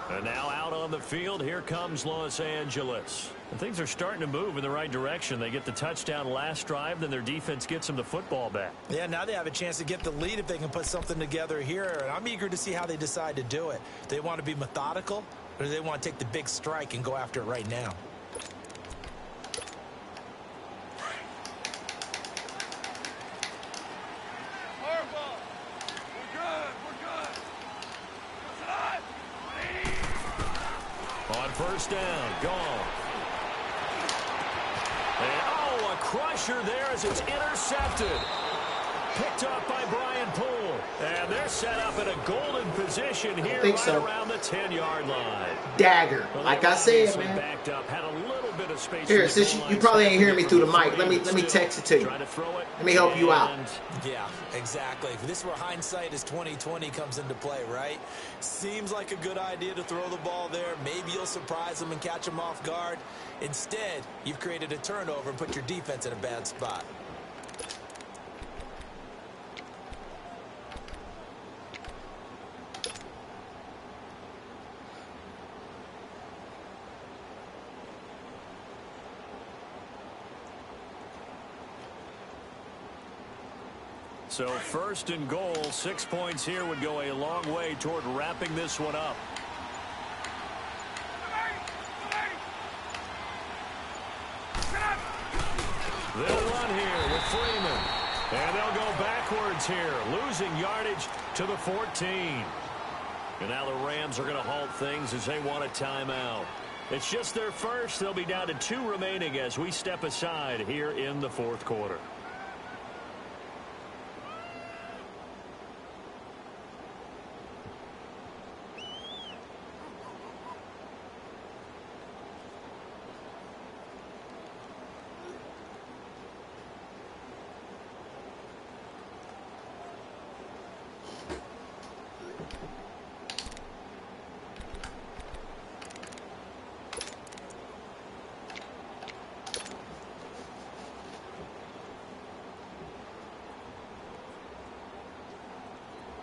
And now out on the field, here comes Los Angeles. And things are starting to move in the right direction. They get the touchdown last drive, then their defense gets them the football back. Yeah, now they have a chance to get the lead if they can put something together here. And I'm eager to see how they decide to do it. Do they want to be methodical, or do they want to take the big strike and go after it right now? On 1st down, gone. And, oh, a crusher there as it's intercepted. Picked up by Brian Poole. And they're set up in a golden position here right around the 10-yard line. Dagger. Like I said, man. Backed up, had a little bit of space. Here, since you probably ain't hearing me through the mic, let me text it to you. Let me help you out. Yeah, exactly. This is where hindsight is 20/20 comes into play, right? Seems like a good idea to throw the ball there. Maybe you'll surprise them and catch them off guard. Instead, you've created a turnover and put your defense in a bad spot. So 1st and goal, 6 points here would go a long way toward wrapping this one up. They'll run here with Freeman. And they'll go backwards here, losing yardage to the 14. And now the Rams are going to halt things as they want a timeout. It's just their first. They'll be down to 2 remaining as we step aside here in the 4th quarter.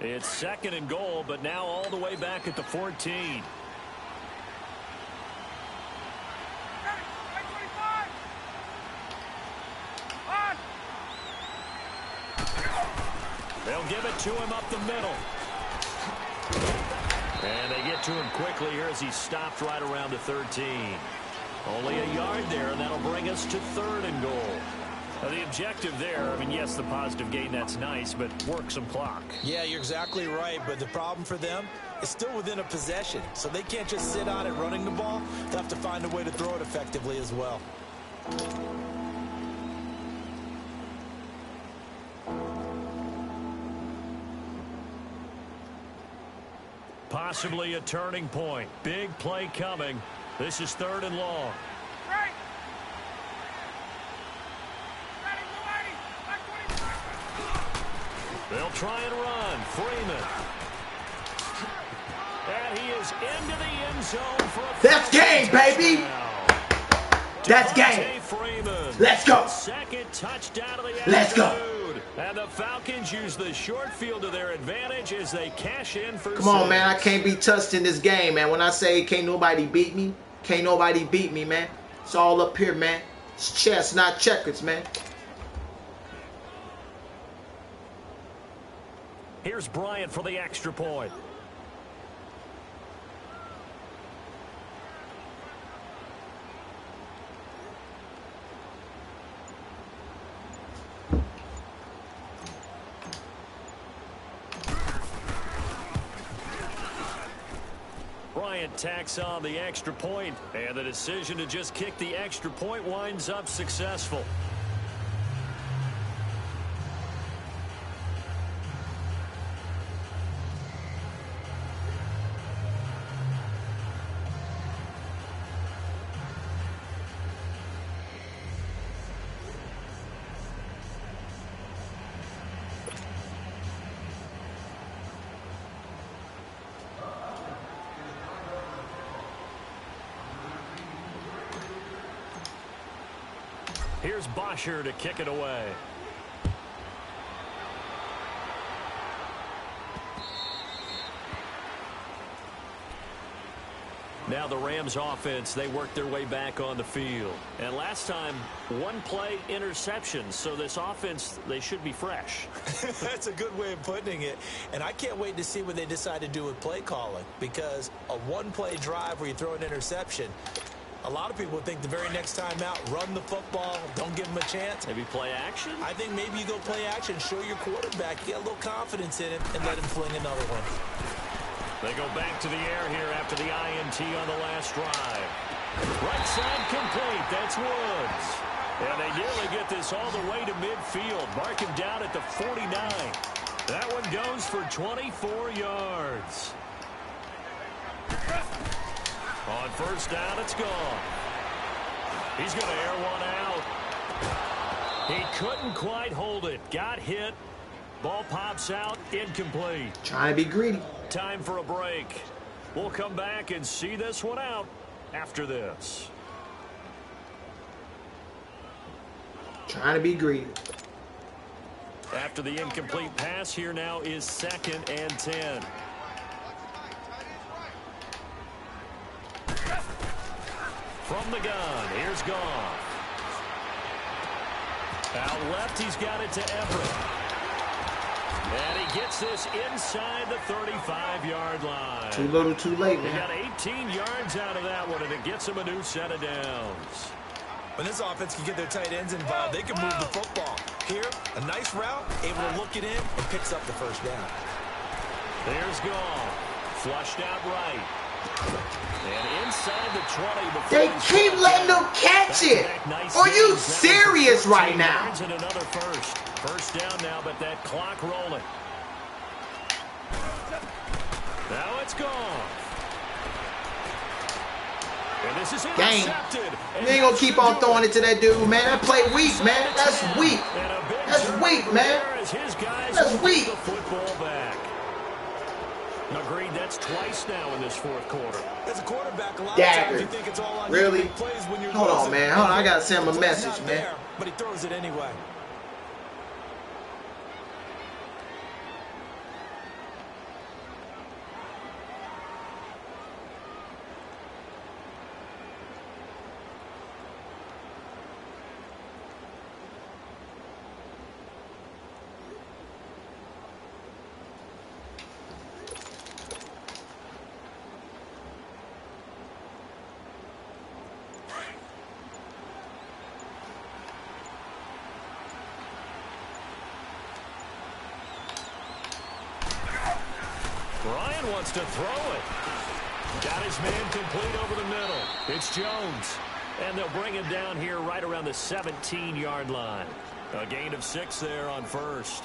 It's 2nd and goal, but now all the way back at the 14. They'll give it to him up the middle. And they get to him quickly here as he's stopped right around the 13. Only a yard there, and that'll bring us to 3rd and goal. Now, the objective there, I mean, yes, the positive gain, that's nice, but work some clock. Yeah, you're exactly right, but the problem for them is still within a possession, so they can't just sit on it running the ball. They'll have to find a way to throw it effectively as well. Possibly a turning point. Big play coming. This is 3rd and long. They'll try and run. Freeman. And he is into the end zone for a That's game, baby. That's game. Freeman. Let's go. 2nd touchdown of the afternoon. Let's go. And the Falcons use the short field to their advantage as they cash in for Come on, man. I can't be touched in this game, man. When I say can't nobody beat me, can't nobody beat me, man. It's all up here, man. It's chess, not checkers, man. Here's Bryant for the extra point. Bryant tacks on the extra point, and the decision to just kick the extra point winds up successful. Here's Bosher to kick it away. Now the Rams offense, they work their way back on the field. And last time, one play interception. So this offense, they should be fresh. That's a good way of putting it. And I can't wait to see what they decide to do with play calling. Because a one-play drive where you throw an interception, a lot of people think the very next time out, run the football, don't give them a chance. Maybe play action? I think maybe you go play action, show your quarterback, get a little confidence in him, and let him fling another one. They go back to the air here after the INT on the last drive. Right side complete. That's Woods. And they nearly get this all the way to midfield. Mark him down at the 49. That one goes for 24 yards. On first down, it's gone. He's going to air one out. He couldn't quite hold it. Got hit. Ball pops out, incomplete. Trying to be greedy. Time for a break. We'll come back and see this one out after this. Trying to be greedy. After the incomplete pass, here now is 2nd and 10. From the gun, here's Goff. Out left, he's got it to Everett. And he gets this inside the 35-yard line. Too little, too late, man. He got 18 yards out of that one, and it gets him a new set of downs. When this offense can get their tight ends involved, they can move the football. Here, a nice route, able to look it in, and picks up the first down. There's Goff. Flushed out right. And inside the 20. They keep letting them catch it. Are you serious right now? And another first down now, but that clock rolling. Now it's gone. And this is intercepted. You ain't gonna keep on throwing it to that dude, man. That play weak, man. That's weak. That's weak, man. That's weak. The football back. Agreed, that's twice now in this fourth quarter. As a quarterback, a lot Dagger. of times you think it's all on Really? you to make plays when you're Hold on, losing. man. Hold on, I gotta send him a It's message, not man. there, but he throws it anyway. Ryan wants to throw it. Got his man complete over the middle. It's Jones. And they'll bring him down here right around the 17-yard line. A gain of 6 there on first.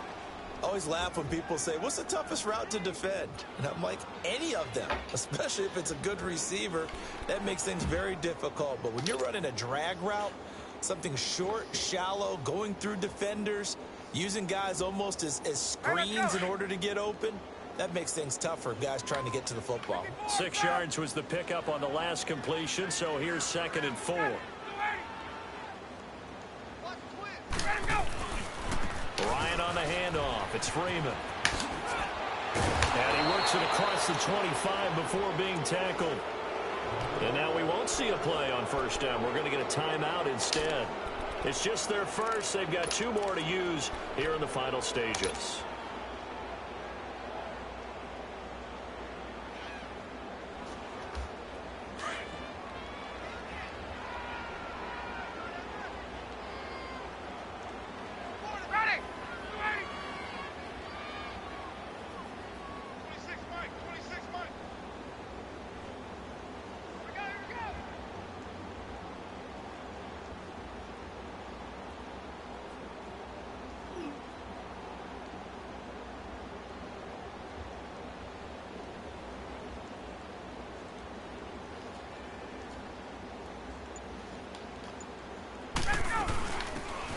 Always laugh when people say, what's the toughest route to defend? And I'm like, any of them, especially if it's a good receiver. That makes things very difficult. But when you're running a drag route, something short, shallow, going through defenders, using guys almost as screens in order to get open, that makes things tough for guys trying to get to the football. 6 yards was the pickup on the last completion, so here's 2nd and 4. Ryan on the handoff. It's Freeman. And he works it across the 25 before being tackled. And now we won't see a play on first down. We're going to get a timeout instead. It's just their first. They've got 2 more to use here in the final stages.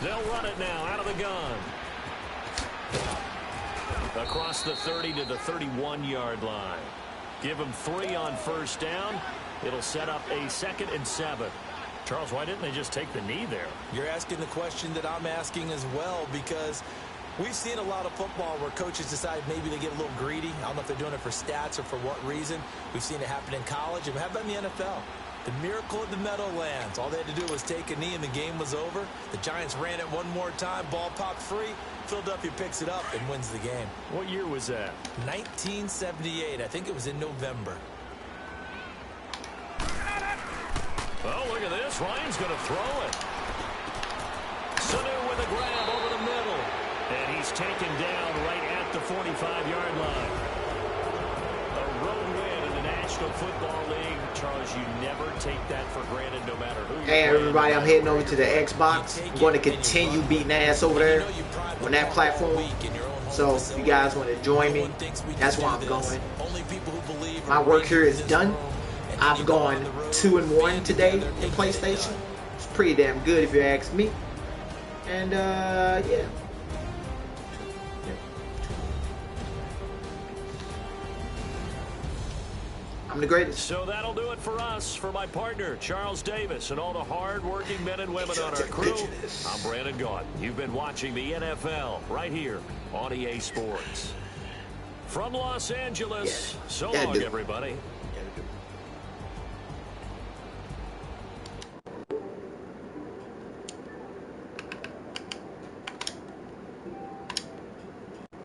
They'll run it now out of the gun. Across the 30 to the 31-yard line. Give them 3 on first down. It'll set up a 2nd and 7. Charles, why didn't they just take the knee there? You're asking the question that I'm asking as well, because we've seen a lot of football where coaches decide maybe they get a little greedy. I don't know if they're doing it for stats or for what reason. We've seen it happen in college, and how about in the NFL? The miracle of the Meadowlands. All they had to do was take a knee, and the game was over. The Giants ran it one more time. Ball popped free. Philadelphia picks it up and wins the game. What year was that? 1978. I think it was in November. Oh, look at this. Ryan's going to throw it. Sanu with a grab over the middle. And he's taken down right at the 45-yard line. A road win in the National Football League. Charles, you never take that for granted no matter who you're Hey everybody, I'm heading over to the Xbox. I'm going to continue beating ass over there on that platform. So if you guys want to join me, that's where I'm going. My work here is done. I've gone 2-1 today in PlayStation. It's pretty damn good if you ask me. And yeah. I'm the greatest. So that'll do it for us. For my partner, Charles Davis, and all the hard-working men and women on our crew, I'm Brandon Gaudin. You've been watching the NFL right here on EA Sports. From Los Angeles, so long, everybody.